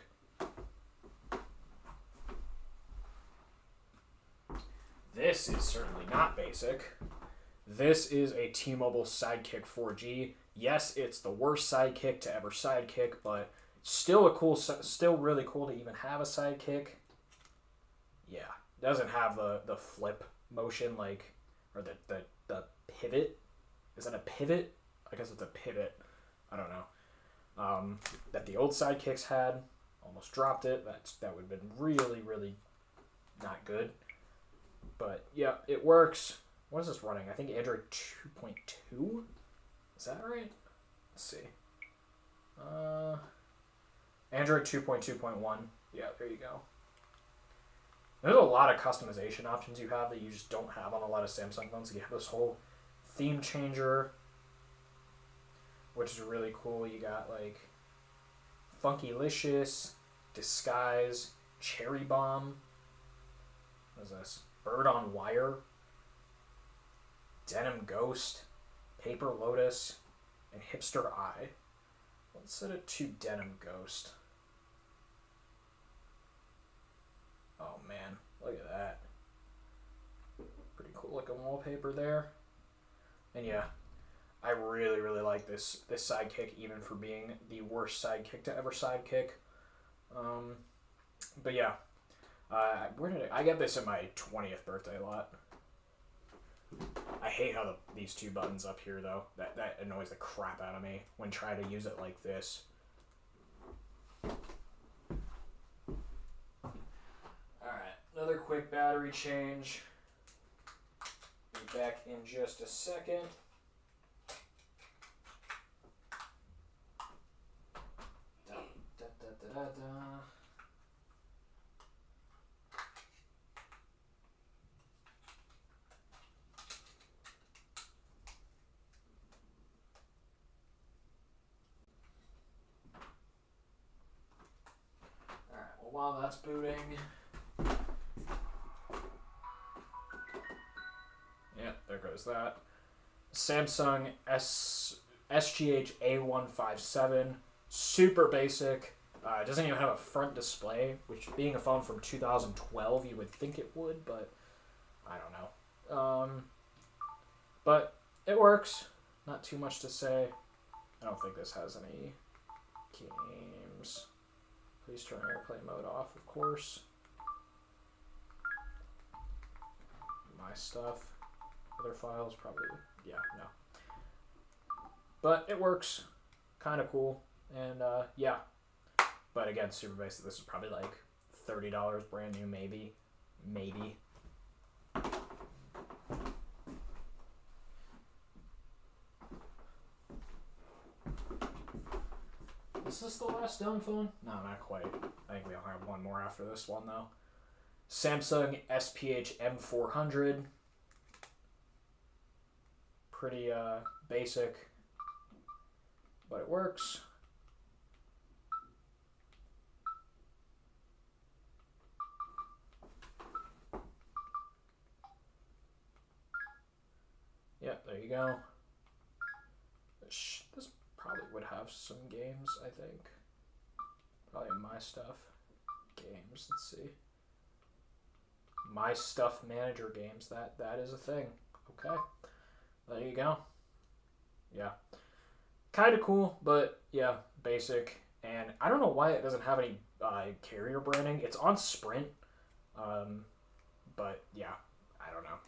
This is certainly not basic. This is a T-Mobile Sidekick 4G. Yes, it's the worst sidekick to ever sidekick, but still really cool to even have a sidekick. Yeah, it doesn't have the flip motion or the pivot. Is that a pivot? I guess it's a pivot. I don't know. That the old sidekicks had. Almost dropped it. That would have been really, really not good. But yeah, it works. What is this running? I think Android 2.2? Is that right? Let's see. Android 2.2.1. Yeah, there you go. There's a lot of customization options you have that you just don't have on a lot of Samsung phones. You have this whole theme changer, which is really cool. You got like Funkylicious, Disguise, Cherry Bomb. What is this? Bird on Wire, Denim Ghost, Paper Lotus, and Hipster Eye. Let's set it to Denim Ghost. Oh man, look at that. Pretty cool looking wallpaper there. And yeah, I really, really like this sidekick, even for being the worst sidekick to ever sidekick. But yeah, where did I get this in my 20th birthday lot. I hate how these two buttons up here though. That annoys the crap out of me when trying to use it like this. Alright, another quick battery change. Be back in just a second. While that's booting, yeah, there goes that. Samsung SGH A157, super basic. It doesn't even have a front display, which being a phone from 2012, you would think it would, but I don't know. But it works. Not too much to say. I don't think this has any games. Please turn airplane mode off, of course. My stuff. Other files, probably, yeah, no. But it works. Kind of cool. And, yeah. But again, super basic. This is probably like $30 brand new, maybe. Maybe. Is this the last dumb phone? No, not quite. I think we only have one more after this one, though. Samsung SPH M400. Pretty basic, but it works. Yeah, there you go. This probably would have some games, I think. Probably My Stuff games. Let's see. My Stuff Manager games. That is a thing. Okay. There you go. Yeah. Kind of cool, but yeah, basic. And I don't know why it doesn't have any carrier branding. It's on Sprint. But yeah, I don't know.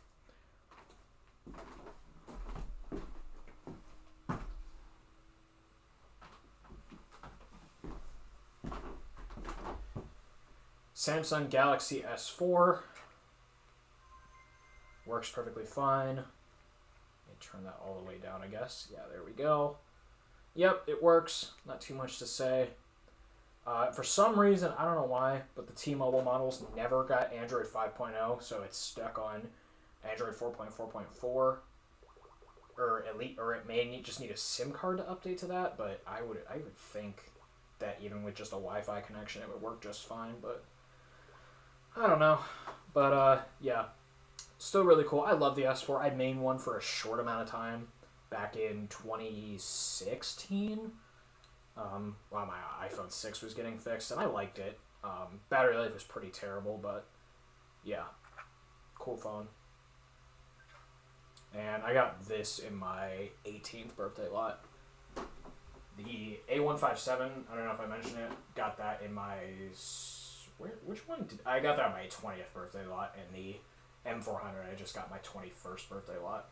Samsung Galaxy S4. Works perfectly fine. Let me turn that all the way down, I guess. Yeah, there we go. Yep, it works. Not too much to say. For some reason, I don't know why, but the T-Mobile models never got Android 5.0, so it's stuck on Android 4.4.4. Or it may just need a SIM card to update to that, but I would think that even with just a Wi-Fi connection, it would work just fine. But I don't know. But yeah, still really cool. I love the S4. I mained one for a short amount of time back in 2016. While my iPhone 6 was getting fixed, and I liked it. Battery life was pretty terrible, but yeah, cool phone. And I got this in my 18th birthday lot. The A157, I don't know if I mentioned it, got that in my... Which one did... I got that in my 20th birthday lot, and the M400 I just got my 21st birthday lot.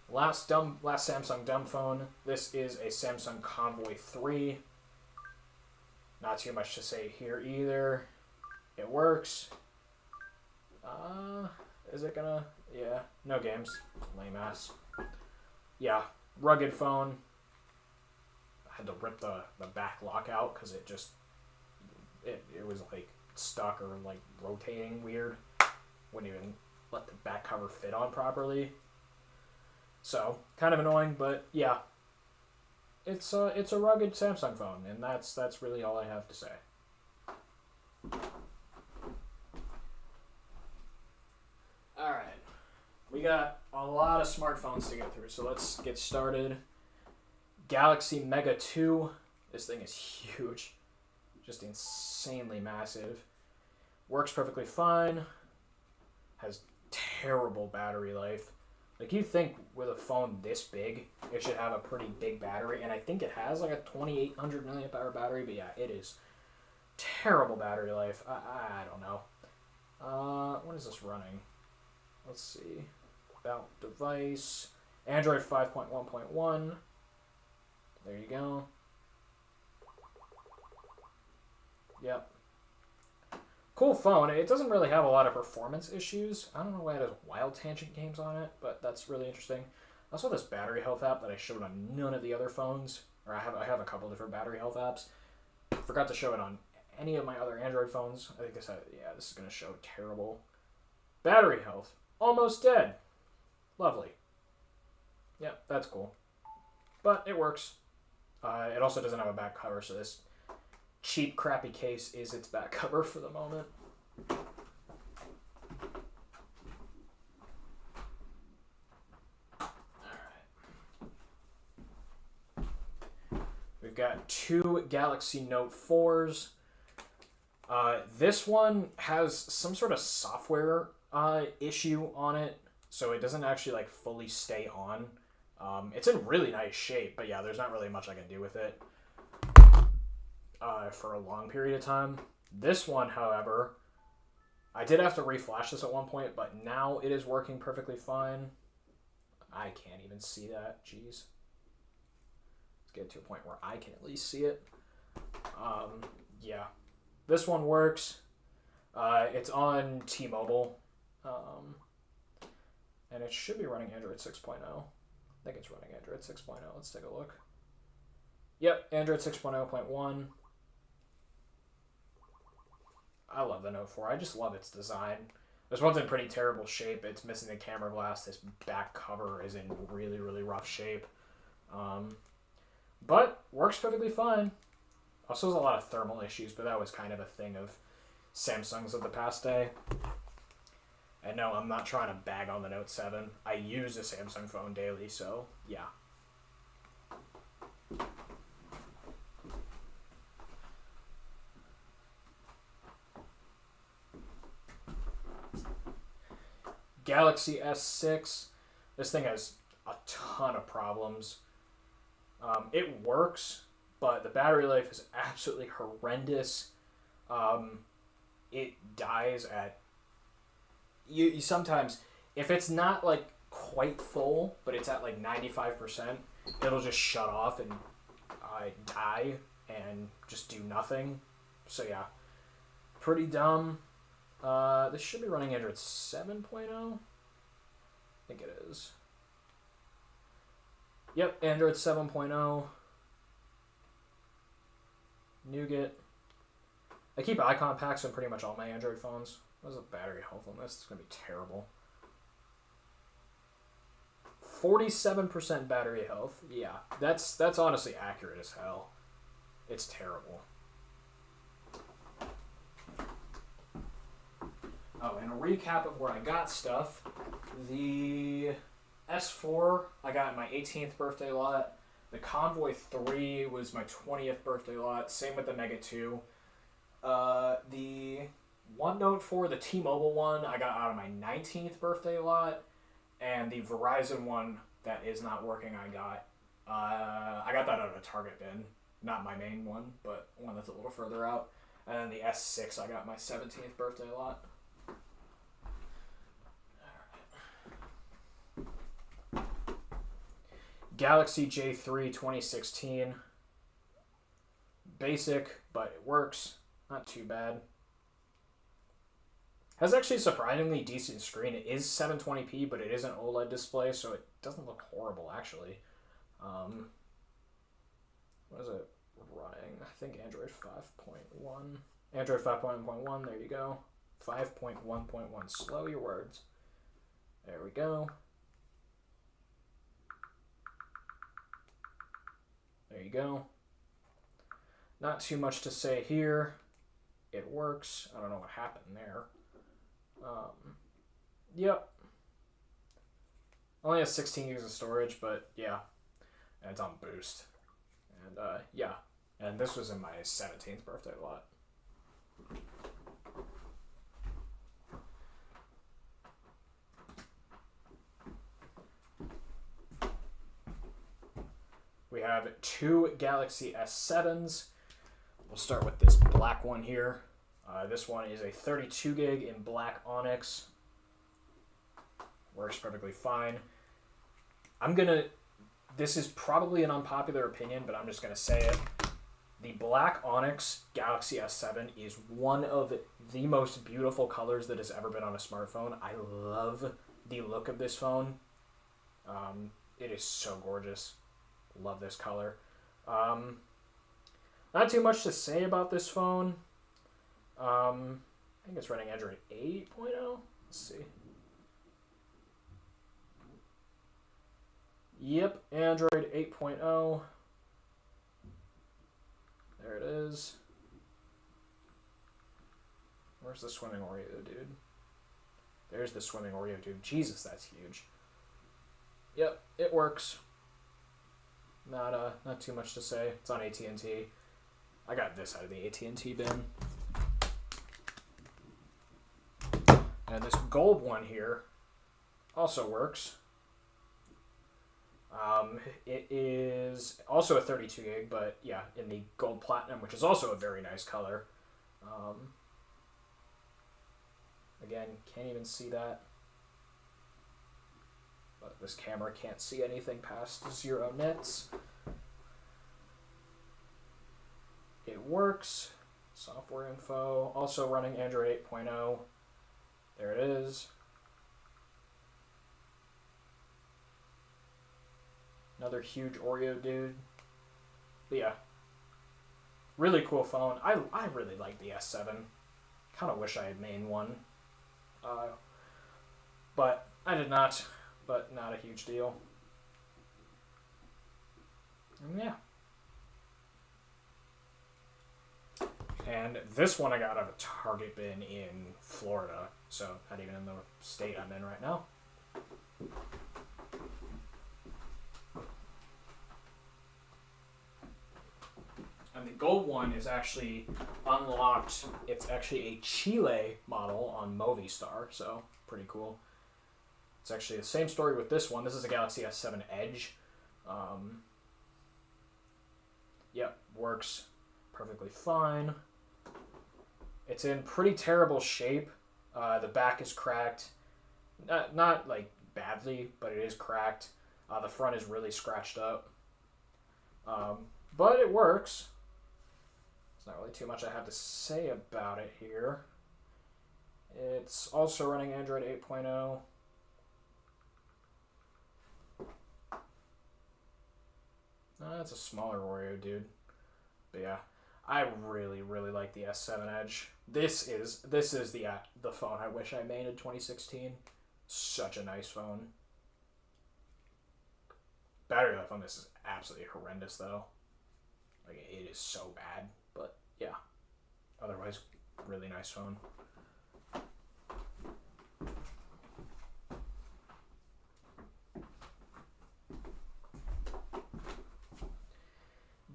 Last Samsung dumb phone. This is a Samsung Convoy 3. Not too much to say here either. It works. Is it gonna... Yeah, no games. Lame ass. Yeah, rugged phone. I had to rip the back lock out because it just... It was like stuck or like rotating weird. Wouldn't even let the back cover fit on properly. So, kind of annoying, but yeah. It's a rugged Samsung phone, and that's really all I have to say. Alright. We got a lot of smartphones to get through, so let's get started. Galaxy Mega 2. This thing is huge. Just insanely massive. Works perfectly fine. Has terrible battery life. Like, you'd think with a phone this big, it should have a pretty big battery, and I think it has like a 2800 milliamp hour battery, but yeah, it is terrible battery life. I don't know. When is this running? Let's see. About device. Android 5.1.1. There you go. Yep. Cool phone. It doesn't really have a lot of performance issues. I don't know why it has Wild Tangent games on it, but that's really interesting. Also, this battery health app that I showed on none of the other phones, or I have a couple different battery health apps. Forgot to show it on any of my other Android phones. I think this is going to show terrible battery health. Almost dead. Lovely. Yeah, that's cool. But it works. It also doesn't have a back cover, so this cheap, crappy case is its back cover for the moment. We've got two Galaxy Note 4s. This one has some sort of software issue on it, so it doesn't actually like fully stay on. It's in really nice shape, but yeah, there's not really much I can do with it for a long period of time. This one, however, I did have to reflash this at one point, but now it is working perfectly fine. I can't even see that. Jeez. Let's get to a point where I can at least see it. Yeah. This one works. It's on T-Mobile. And it should be running Android 6.0. I think it's running Android 6.0. Let's take a look. Yep, Android 6.0.1. I love the Note 4. I just love its design. This one's in pretty terrible shape. It's missing the camera glass. This back cover is in really, really rough shape. But works perfectly fine. Also has a lot of thermal issues, but that was kind of a thing of Samsung's of the past day. And no, I'm not trying to bag on the Note 7. I use a Samsung phone daily, so yeah. Galaxy S6. This thing has a ton of problems. It works, but the battery life is absolutely horrendous. It dies at... You sometimes, if it's not like quite full, but it's at like 95%, it'll just shut off and die and just do nothing. So yeah, pretty dumb. This should be running Android 7.0. I think it is. Yep, Android 7.0. Nougat. I keep icon packs on pretty much all my Android phones. What's the battery health on this? It's going to be terrible. 47% battery health. Yeah, that's honestly accurate as hell. It's terrible. Oh, and a recap of where I got stuff. The S4 I got in my 18th birthday lot. The Convoy 3 was my 20th birthday lot. Same with the Mega 2. The OneNote 4, the T-Mobile one, I got out of my 19th birthday lot. And the Verizon one that is not working, I got that out of a Target bin. Not my main one, but one that's a little further out. And then the S6 I got my 17th birthday lot. Galaxy J3 2016. Basic, but it works. Not too bad. Has actually a surprisingly decent screen. It is 720p, but it is an OLED display, so it doesn't look horrible, actually. What is it running? I think Android 5.1. Android 5.1.1, there you go. 5.1.1. Slow your words. There we go. There you go. Not too much to say here. It works. I don't know what happened there. Yep. Only has 16 gigs of storage, but yeah. And it's on boost. And yeah. And this was in my 17th birthday lot. We have two Galaxy S7s. We'll start with this black one here. This one is a 32 gig in black onyx. Works perfectly fine. This is probably an unpopular opinion, but I'm just gonna say it. The black onyx Galaxy S7 is one of the most beautiful colors that has ever been on a smartphone. I love the look of this phone. It is so gorgeous. Love this color. Not too much to say about this phone. I think it's running Android 8.0. Let's see. Yep, Android 8.0. There it is. Where's the swimming Oreo, dude? There's the swimming Oreo, dude. Jesus, that's huge. Yep, it works. Not too much to say. It's on AT&T. I got this out of the AT&T bin. And this gold one here also works. It is also a 32 gig, but yeah, in the gold platinum, which is also a very nice color. Again, can't even see that. But this camera can't see anything past 0 nits. It works. Software info. Also running Android 8.0. There it is. Another huge Oreo dude. But yeah. Really cool phone. I really like the S7. Kind of wish I had main one. But I did not. But not a huge deal. And yeah. And this one I got out of a Target bin in Florida. So not even in the state I'm in right now. And the gold one is actually unlocked. It's actually a Chile model on Movistar. So pretty cool. It's actually the same story with this one. This is a Galaxy S7 Edge. Yep, works perfectly fine. It's in pretty terrible shape. The back is cracked. Not like badly, but it is cracked. The front is really scratched up. But it works. There's not really too much I have to say about it here. It's also running Android 8.0. That's a smaller Oreo, dude. But yeah, I really, really like the S7 Edge. This is the phone I wish I made in 2016. Such a nice phone. Battery life on this is absolutely horrendous, though. Like, it is so bad. But yeah, otherwise, really nice phone.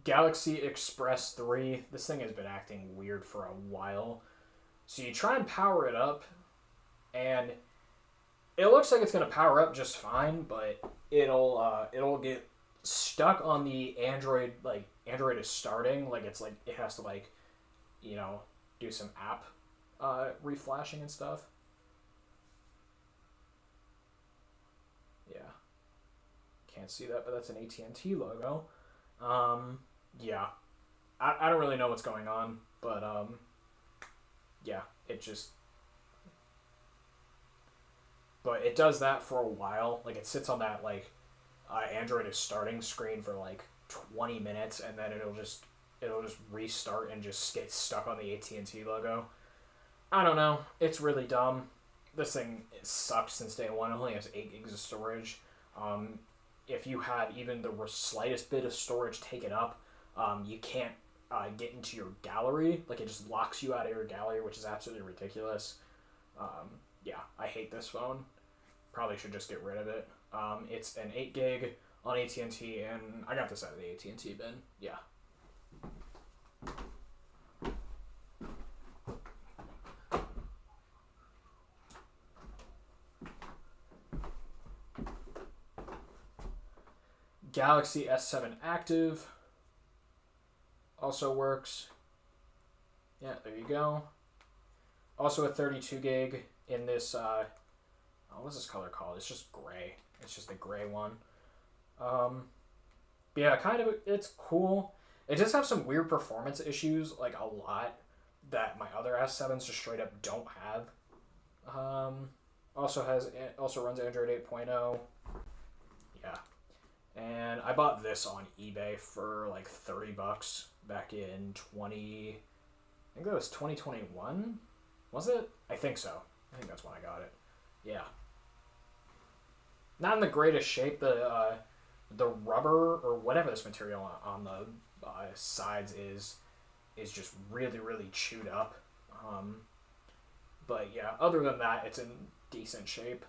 Galaxy Express 3. This thing has been acting weird for a while. So you try and power it up, and it looks like it's going to power up just fine, but it'll get stuck on the Android. Like, Android is starting. Like, it's like it has to, like, do some app reflashing and stuff. Yeah. Can't see that, but that's an AT&T logo. Yeah. I don't really know what's going on, but yeah, but it does that for a while. Like, it sits on that, like, Android is starting screen for like 20 minutes, and then it'll just restart and just get stuck on the AT&T logo. I don't know. It's really dumb. This thing sucked since day one. It only has 8 gigs of storage. If you have even the slightest bit of storage taken up, you can't get into your gallery. Like, it just locks you out of your gallery, which is absolutely ridiculous. Yeah, I hate this phone. Probably should just get rid of it. It's an 8 gig on AT&T, and I got this out of the AT&T bin. Yeah. Galaxy S7 Active also works. Yeah, there you go. Also a 32 gig in this, what's this color called? It's just gray. It's just a gray one. But yeah, kind of, it's cool. It does have some weird performance issues, like a lot, that my other S7s just straight up don't have. Also runs Android 8.0. Yeah. And I bought this on eBay for like $30 back in I think that was 2021. Was it? I think so. I think that's when I got it. Yeah. Not in the greatest shape. The rubber or whatever this material on the sides is just really, really chewed up. But yeah, other than that, it's in decent shape.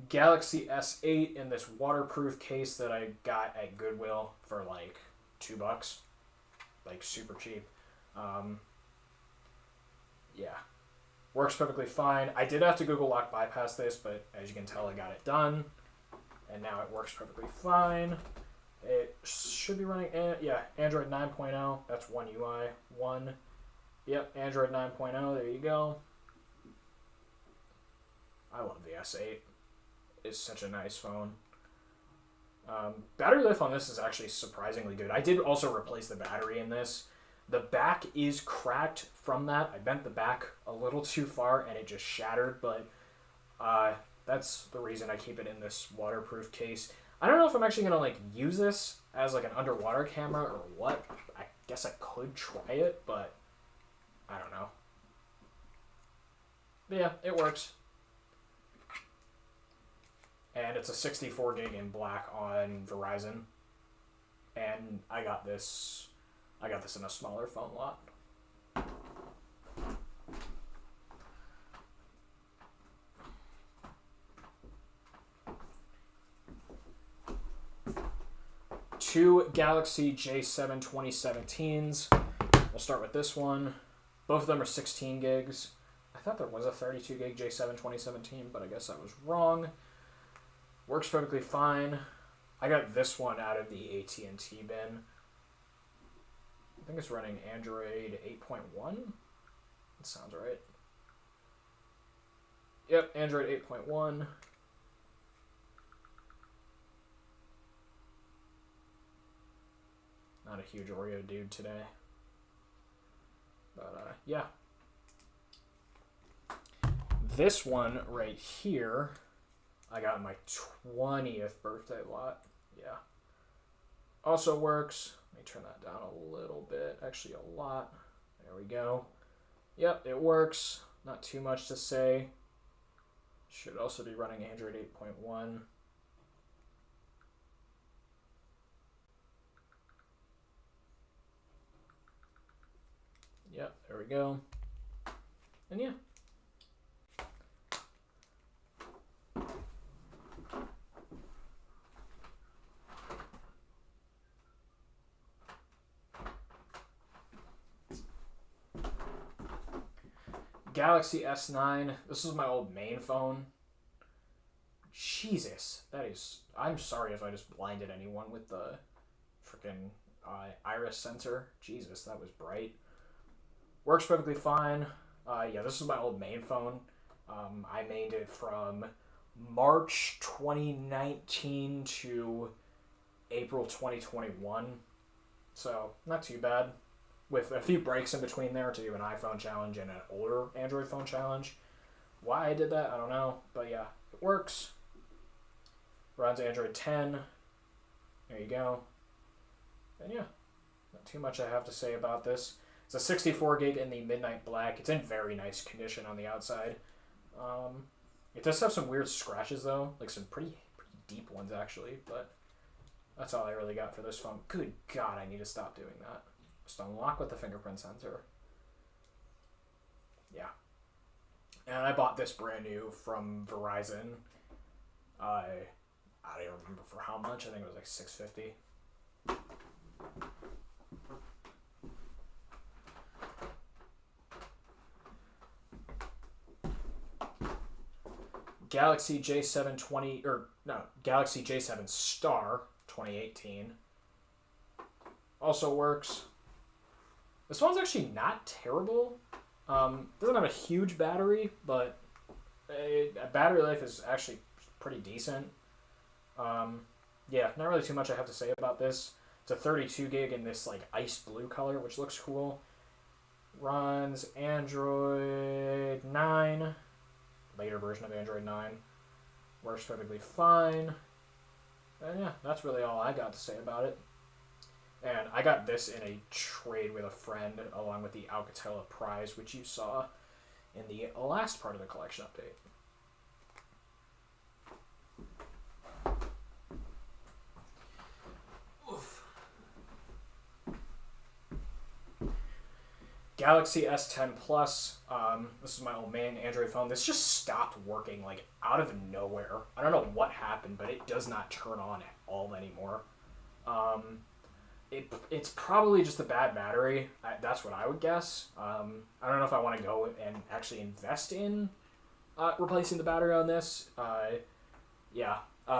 Galaxy S8 in this waterproof case that I got at Goodwill for like $2, like super cheap. Yeah, works perfectly fine. I did have to Google Lock bypass this, but as you can tell, I got it done, and now it works perfectly fine. It should be running, Android 9.0. That's One UI. Yep, Android 9.0. There you go. I love the S8. It's such a nice phone. Battery life on this is actually surprisingly good. I did also replace the battery in this. The back is cracked from that. I bent the back a little too far and it just shattered, but that's the reason I keep it in this waterproof case. I don't know if I'm actually going to like use this as like an underwater camera or what. I guess I could try it, but I don't know. But yeah, it works. And it's a 64 gig in black on Verizon. And I got this in a smaller phone lot. Two Galaxy J7 2017s. We'll start with this one. Both of them are 16 gigs. I thought there was a 32 gig J7 2017, but I guess I was wrong. Works perfectly fine. I got this one out of the AT&T bin. I think it's running Android 8.1. That sounds right. Yep, Android 8.1. Not a huge Oreo dude today. But, yeah. This one right here, I got my 20th birthday lot. Yeah. Also works. Let me turn that down a little bit. Actually, a lot. There we go. Yep, it works. Not too much to say. Should also be running Android 8.1. Yep, there we go. And yeah. Galaxy S9. This is my old main phone. Jesus, that is. I'm sorry if I just blinded anyone with the freaking iris sensor. Jesus, that was bright. Works perfectly fine. Yeah, this is my old main phone. I mained it from March 2019 to April 2021. So, not too bad. With a few breaks in between there to do an iPhone challenge and an older Android phone challenge. Why I did that, I don't know. But yeah, it works. Runs Android 10. There you go. And yeah, not too much I have to say about this. It's a 64 gig in the Midnight Black. It's in very nice condition on the outside. It does have some weird scratches though, like some pretty deep ones actually, but that's all I really got for this phone. Good God, I need to stop doing that. Just unlock with the fingerprint sensor. Yeah. And I bought this brand new from Verizon. I don't remember for how much. I think it was like $650. Galaxy J7 Galaxy J7 Star 2018 also works. This one's actually not terrible. Doesn't have a huge battery, but battery life is actually pretty decent. Yeah, not really too much I have to say about this. It's a 32 gig in this like ice blue color, which looks cool. Runs Android 9, later version of Android 9. Works perfectly fine. And yeah, that's really all I got to say about it. And I got this in a trade with a friend along with the Alcatel prize, which you saw in the last part of the collection update. Oof. Galaxy S10 Plus. This is my old main Android phone. This just stopped working like out of nowhere. I don't know what happened, but it does not turn on at all anymore. It's probably just a bad battery. That's what I would guess. I don't know if I want to go and actually invest in replacing the battery on this. Yeah.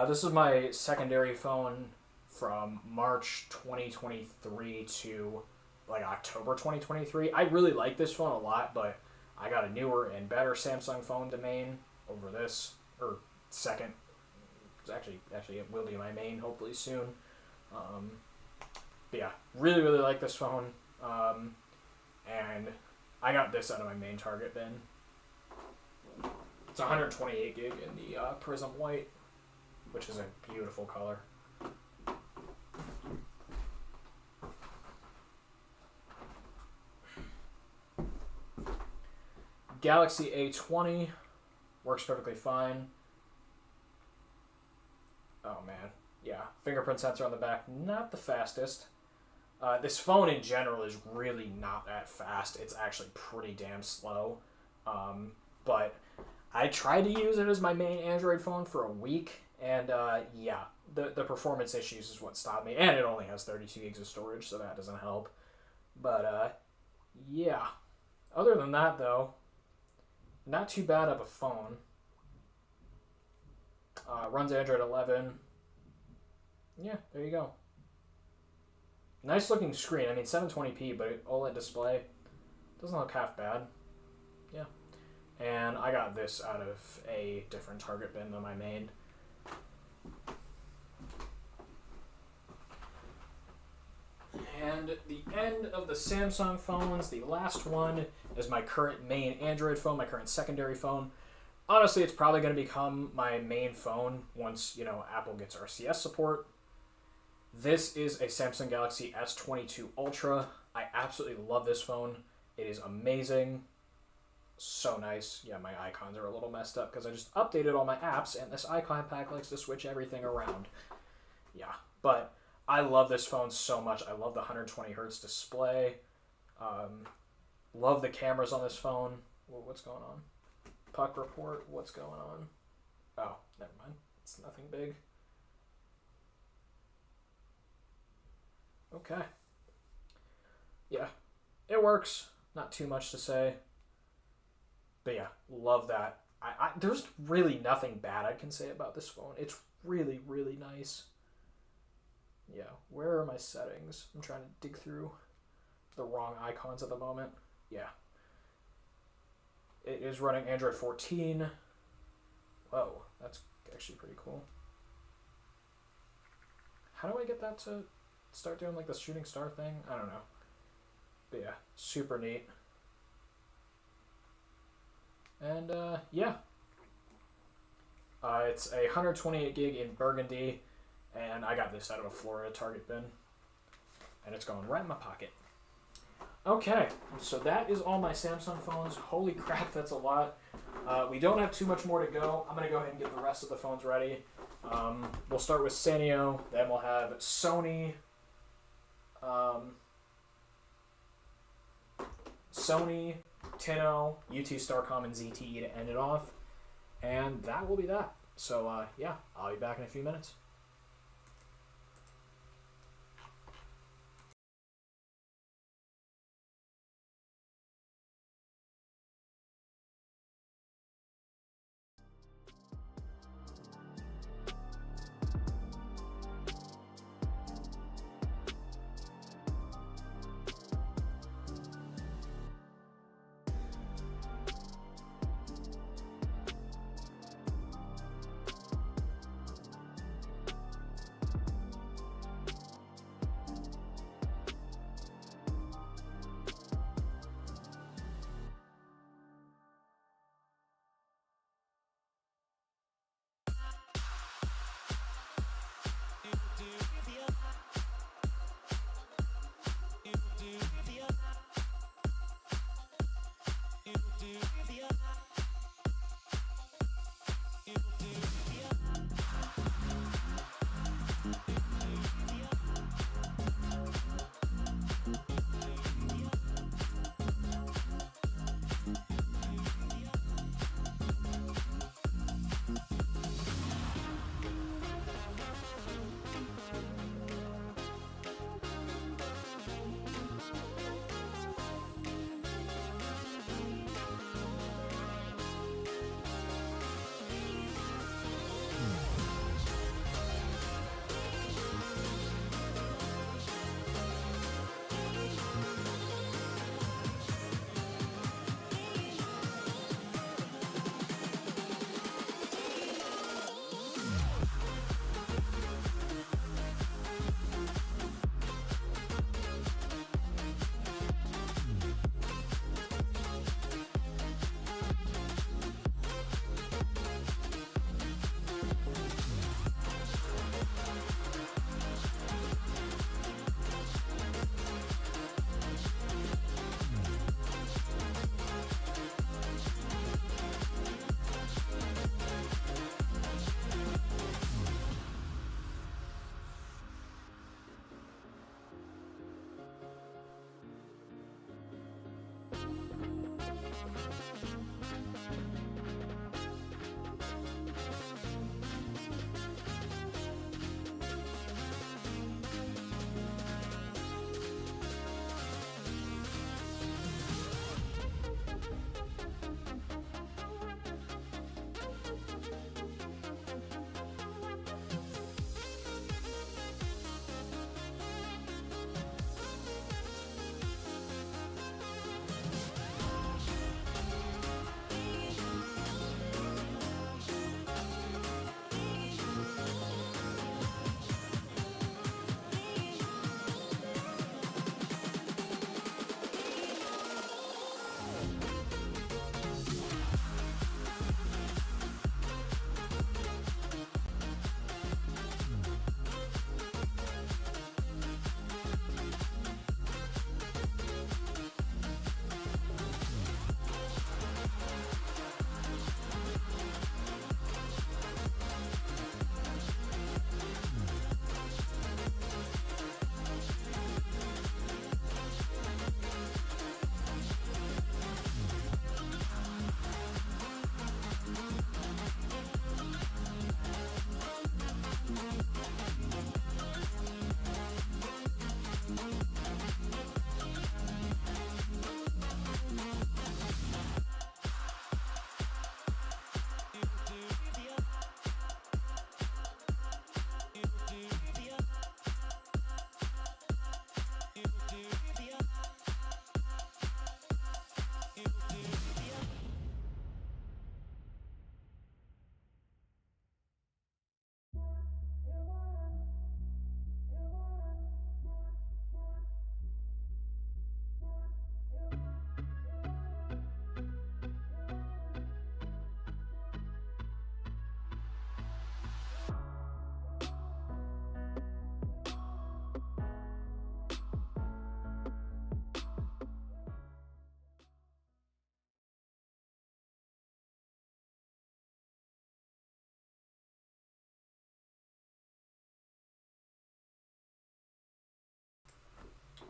This is my secondary phone from March 2023 to like October 2023. I really like this phone a lot, but I got a newer and better Samsung phone to main over this, or second. Actually, it will be my main hopefully soon. But yeah, really like this phone. And I got this out of my main Target bin. It's 128 gig in the Prism White, which is a beautiful color. Galaxy A20 works perfectly fine. Oh man, yeah, fingerprint sensor on the back, not the fastest. This phone in general is really not that fast. It's actually pretty damn slow. But I tried to use it as my main Android phone for a week, and yeah, the performance issues is what stopped me. And it only has 32 gigs of storage, so that doesn't help. But yeah, other than that though, not too bad of a phone. Runs Android 11. Yeah, there you go. Nice looking screen. I mean, 720p, but OLED display doesn't look half bad. Yeah. And I got this out of a different Target bin than my main. And the end of the Samsung phones, the last one is my current main Android phone, my current secondary phone. Honestly, it's probably going to become my main phone once, Apple gets RCS support. This is a Samsung Galaxy S22 Ultra. I absolutely love this phone. It is amazing. So nice. Yeah, my icons are a little messed up because I just updated all my apps and this icon pack likes to switch everything around. Yeah, but I love this phone so much. I love the 120 hertz display. Love the cameras on this phone. What's going on? Puck report. What's going on? Oh, never mind. It's nothing big. Okay. Yeah, it works. Not too much to say. But yeah, love that. There's really nothing bad I can say about this phone. It's really, really nice. Yeah, where are my settings? I'm trying to dig through the wrong icons at the moment. Yeah. It is running Android 14. Whoa, that's actually pretty cool. How do I get that to start doing like the shooting star thing? I don't know. But yeah, super neat. And yeah. It's a 128 gig in burgundy, and I got this out of a Florida Target bin. And it's going right in my pocket. Okay, so that is all my Samsung phones. Holy crap, that's a lot. We don't have too much more to go. I'm going to go ahead and get the rest of the phones ready. We'll start with Sanyo, then we'll have Sony, Tenno, UT Starcom, and ZTE to end it off. And that will be that. So, yeah, I'll be back in a few minutes.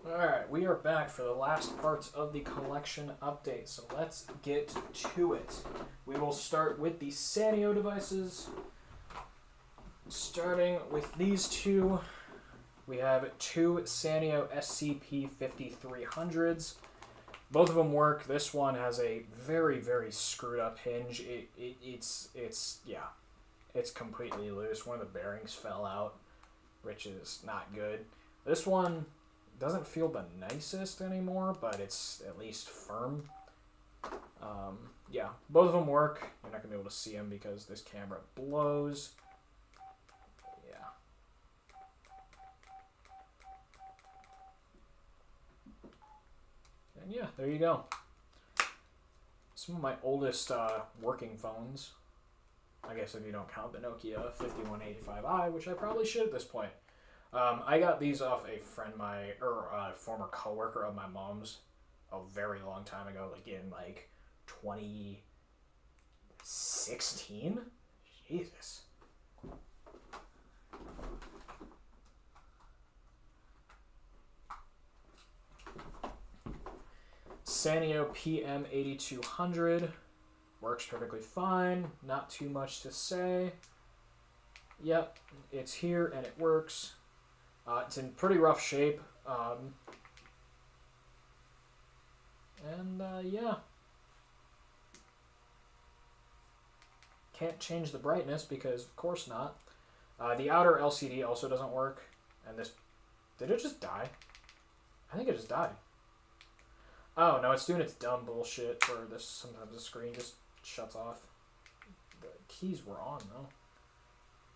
Alright, we are back for the last parts of the collection update, so let's get to it. We will start with the Sanyo devices. Starting with these two, we have two Sanyo SCP-5300s. Both of them work. This one has a very, very screwed up hinge. It's completely loose. One of the bearings fell out, which is not good. This one doesn't feel the nicest anymore, but it's at least firm. Yeah, both of them work. You're not going to be able to see them because this camera blows. Yeah. And yeah, there you go. Some of my oldest working phones. I guess if you don't count the Nokia 5185i, which I probably should at this point. I got these off a friend, former coworker of my mom's, a very long time ago, like in 2016. Jesus. Sanyo PM8200 works perfectly fine. Not too much to say. Yep, it's here and it works. It's in pretty rough shape. Yeah. Can't change the brightness because, of course not. The outer LCD also doesn't work. And this... Did it just die? I think it just died. Oh, no, it's doing its dumb bullshit where this sometimes the screen just shuts off. The keys were on, though.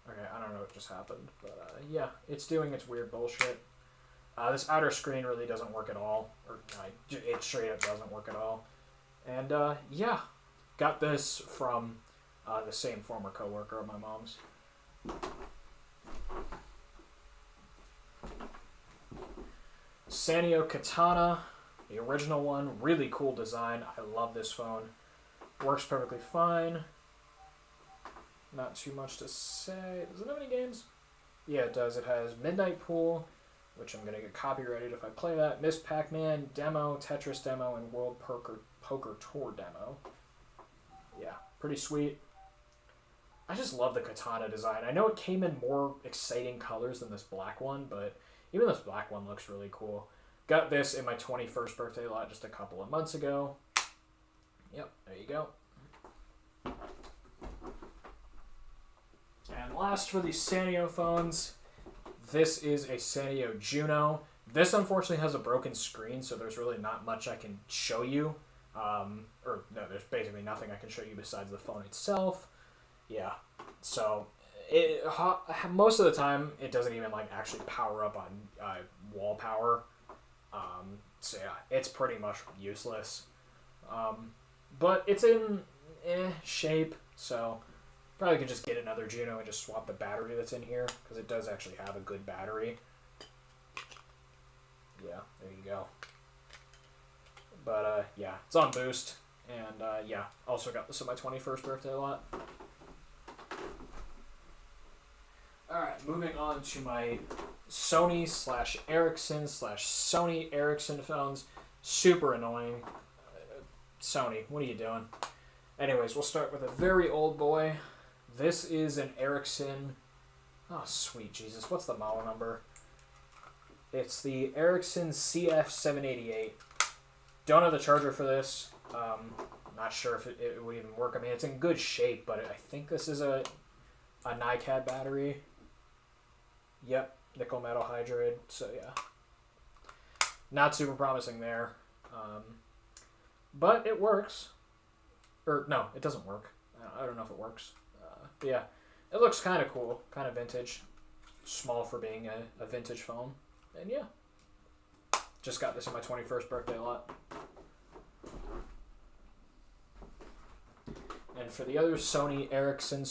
Okay, I don't know what just happened, but yeah, it's doing its weird bullshit. This outer screen really doesn't work at all, or it straight up doesn't work at all. And yeah, got this from the same former coworker of my mom's. Sanyo Katana, the original one, really cool design. I love this phone. Works perfectly fine. Not too much to say. Does it have any games? Yeah, it does. It has Midnight Pool, which I'm going to get copyrighted if I play that. Miss Pac-Man demo, Tetris demo, and World Poker Tour demo. Yeah, pretty sweet. I just love the Katana design. I know it came in more exciting colors than this black one, but even this black one looks really cool. Got this in my 21st birthday lot just a couple of months ago. Yep, there you go. And last for the Sanyo phones, this is a Sanyo Juno. This unfortunately has a broken screen, so there's really not much I can show you. Or no, there's basically nothing I can show you besides the phone itself. Yeah, so most of the time it doesn't even actually power up on wall power. So yeah, it's pretty much useless. But it's in shape, so probably could just get another Juno and just swap the battery that's in here, because it does actually have a good battery. Yeah, there you go. But yeah, it's on boost, and yeah, also got this on my 21st birthday lot. Alright, moving on to my Sony/Ericsson/Sony Ericsson phones. Super annoying. Sony, what are you doing? Anyways, we'll start with a very old boy. This is an Ericsson... Oh, sweet Jesus. What's the model number? It's the Ericsson CF788. Don't have the charger for this. Not sure if it would even work. I mean, it's in good shape, but I think this is a NiCad battery. Yep, nickel metal hydride. So, yeah. Not super promising there. But it works. Or, no, it doesn't work. I don't know if it works. But yeah, it looks kind of cool. Kind of vintage. Small for being a vintage phone. And yeah. Just got this in my 21st birthday lot. And for the other Sony Ericsson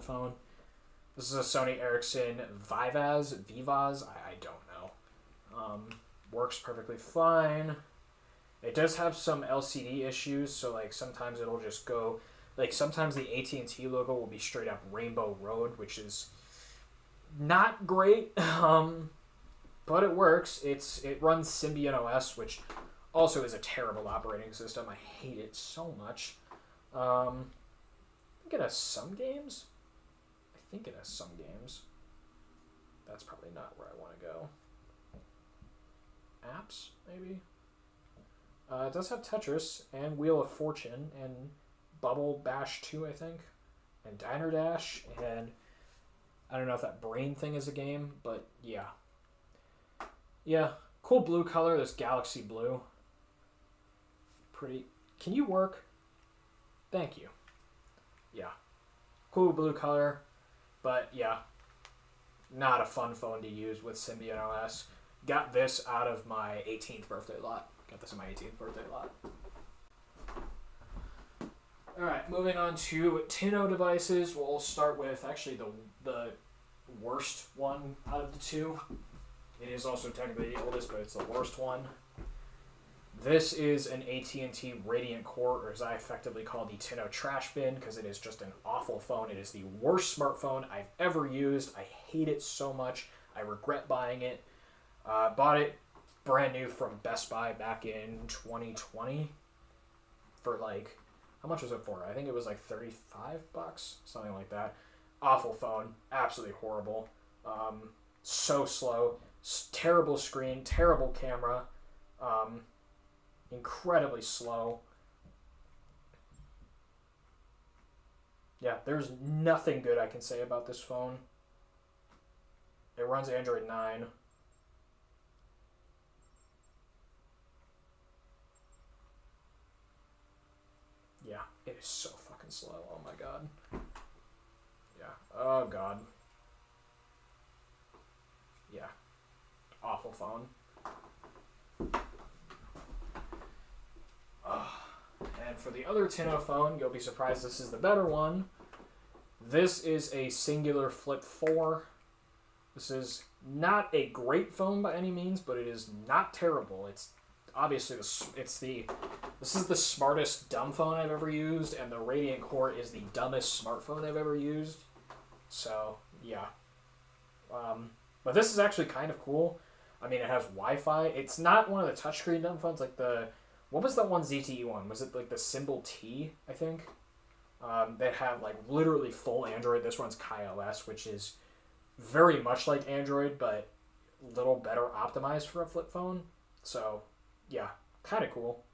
phone, this is a Sony Ericsson Vivaz. I don't know. Works perfectly fine. It does have some LCD issues, so sometimes it'll just go, sometimes the AT&T logo will be straight up Rainbow Road, which is not great. but it works. It runs Symbian OS, which also is a terrible operating system. I hate it so much. I think it has some games. I think it has some games. That's probably not where I want to go. Apps, maybe? It does have Tetris and Wheel of Fortune and Bubble Bash 2, I think, and Diner Dash, and I don't know if that brain thing is a game, but yeah. Yeah, cool blue color, this Galaxy Blue. Pretty. Can you work? Thank you. Yeah. Cool blue color, but yeah. Not a fun phone to use with Symbian OS. Got this out of my 18th birthday lot. Got this in my 18th birthday lot. Alright, moving on to Tinno devices. We'll start with actually the worst one out of the two. It is also technically the oldest, but it's the worst one. This is an AT&T Radiant Core, or as I effectively call the Tinno trash bin, because it is just an awful phone. It is the worst smartphone I've ever used. I hate it so much. I regret buying it. Bought it brand new from Best Buy back in 2020 for like, how much was it for? I think it was like $35, something like that. Awful phone, absolutely horrible. So slow, terrible screen, terrible camera, incredibly slow. Yeah, there's nothing good I can say about this phone. It runs Android 9. Yeah, it is so fucking slow. Oh my god. Yeah. Oh god. Yeah. Awful phone. And for the other Tinno phone, you'll be surprised this is the better one. This is a Singular Flip 4. This is not a great phone by any means, but it is not terrible. It's obviously this is the smartest dumb phone I've ever used, and the Radiant Core is the dumbest smartphone I've ever used. So yeah, but this is actually kind of cool. I mean, it has Wi-Fi. It's not one of the touchscreen dumb phones like the, what was that one ZTE one? Was it like the Symbol T, I think? That had like literally full Android. This one's KaiOS, which is very much like Android, but a little better optimized for a flip phone. So yeah, kind of cool.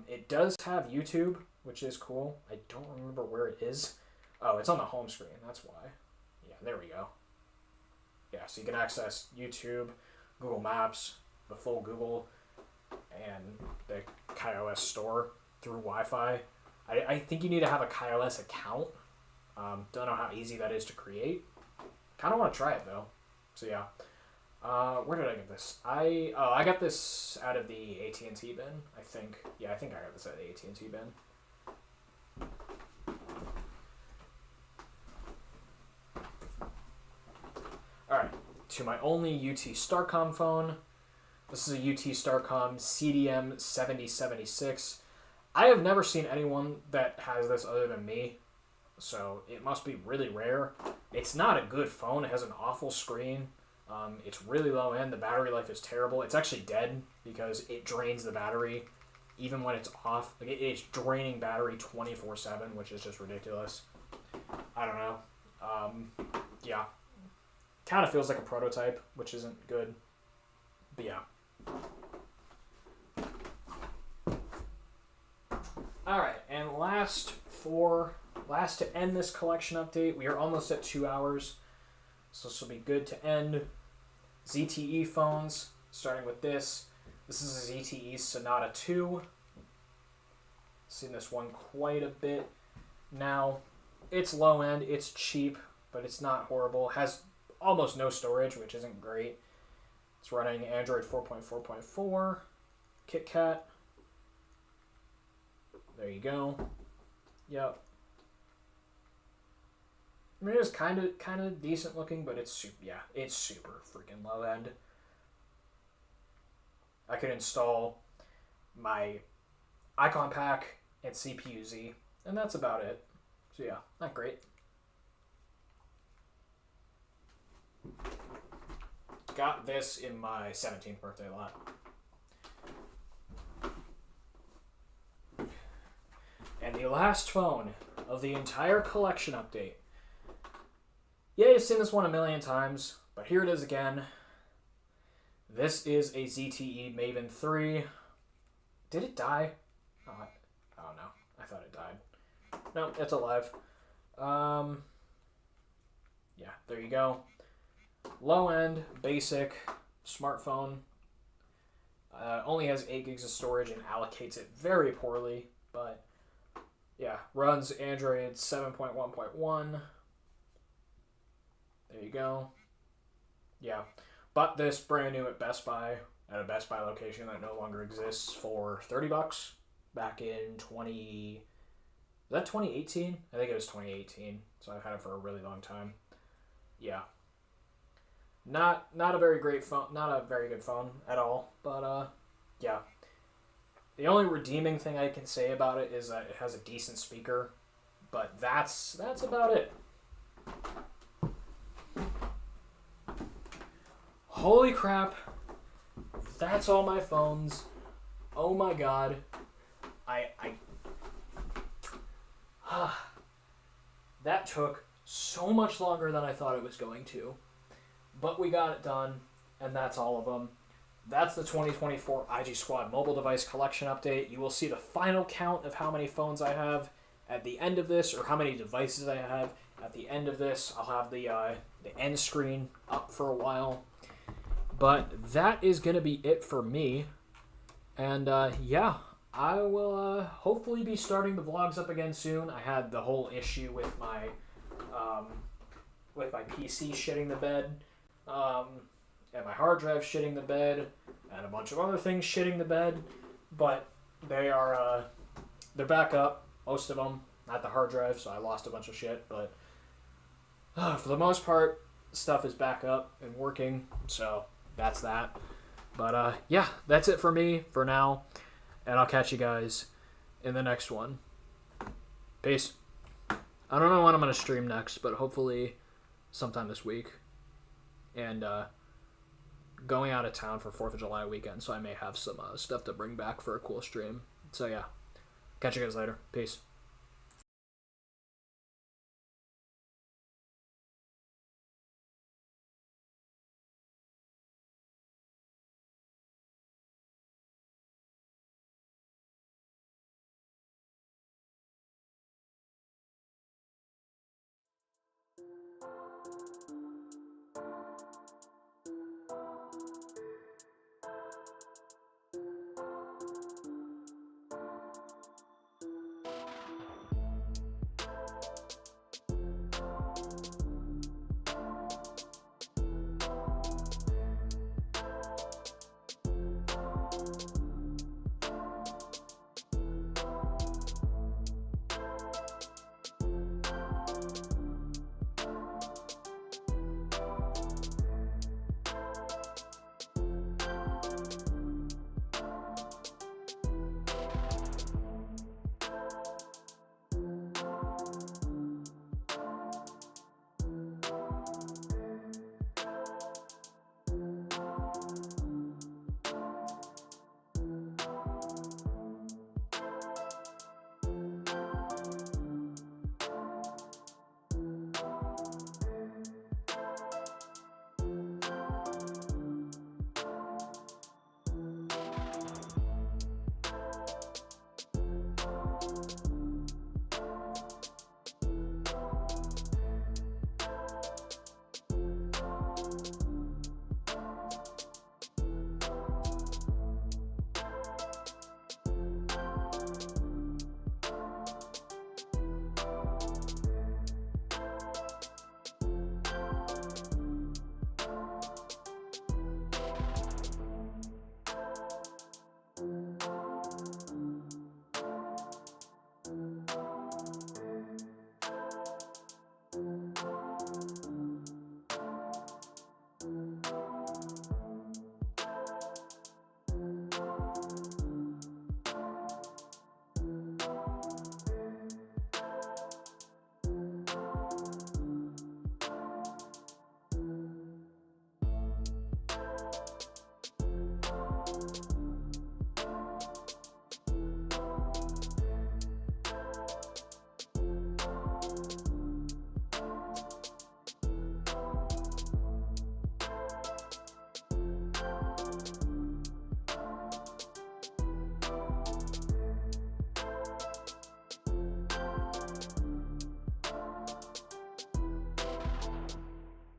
It does have YouTube, which is cool. I don't remember where it is. Oh, it's on the home screen. That's why. Yeah, there we go. Yeah, so you can access YouTube, Google Maps, the full Google, and the KaiOS store through Wi-Fi. I think you need to have a KaiOS account. Don't know how easy that is to create. Kind of want to try it though. So yeah. Where did I get this? I got this out of the AT&T bin, I think. Yeah, I think I got this out of the AT&T bin. Alright, to my only UT Starcom phone. This is a UT Starcom CDM 7076. I have never seen anyone that has this other than me, so it must be really rare. It's not a good phone. It has an awful screen. It's really low end. The battery life is terrible. It's actually dead because it drains the battery even when it's off. Like it's draining battery 24/7, which is just ridiculous. I don't know. Yeah. Kind of feels like a prototype, which isn't good. But yeah. Alright, and last to end this collection update, we are almost at 2 hours. So this will be good to end. ZTE phones, starting with this. This is a ZTE Sonata 2. Seen this one quite a bit now. It's low end, it's cheap, but it's not horrible. Has almost no storage, which isn't great. It's running Android 4.4.4, KitKat. There you go. Yep. I mean, it's kind of decent looking, but it's super freaking low end. I could install my icon pack and CPU-Z, and that's about it. So yeah, not great. got this in my 17th birthday lot. And the last phone of the entire collection update. Yeah, you've seen this one a million times, but here it is again. This is a ZTE Maven 3. Did it die? Oh no. I thought it died. No, it's alive. Yeah, there you go. Low end, basic, smartphone. Only has 8 gigs of storage and allocates it very poorly, but yeah, runs Android 7.1.1. There you go. Yeah, bought this brand new at Best Buy, at a Best Buy location that no longer exists, for $30 back in 20... Was that 2018? I think it was 2018, so I've had it for a really long time. Yeah. Not a very great phone, not a very good phone at all, but yeah. The only redeeming thing I can say about it is that it has a decent speaker, but that's about it. Holy crap. That's all my phones. Oh my god. That took so much longer than I thought it was going to. But we got it done, and that's all of them. That's the 2024 IG Squad mobile device collection update. You will see the final count of how many phones I have at the end of this, or how many devices I have at the end of this. I'll have the end screen up for a while. But that is going to be it for me. And yeah, I will hopefully be starting the vlogs up again soon. I had the whole issue with my PC shitting the bed, and my hard drive shitting the bed, and a bunch of other things shitting the bed. But they're back up, most of them. Not the hard drive, so I lost a bunch of shit. But for the most part, stuff is back up and working. So that's that. But yeah, that's it for me for now. And I'll catch you guys in the next one. Peace. I don't know when I'm going to stream next, but hopefully sometime this week. And going out of town for 4th of July weekend, so I may have some stuff to bring back for a cool stream. So yeah, catch you guys later. Peace.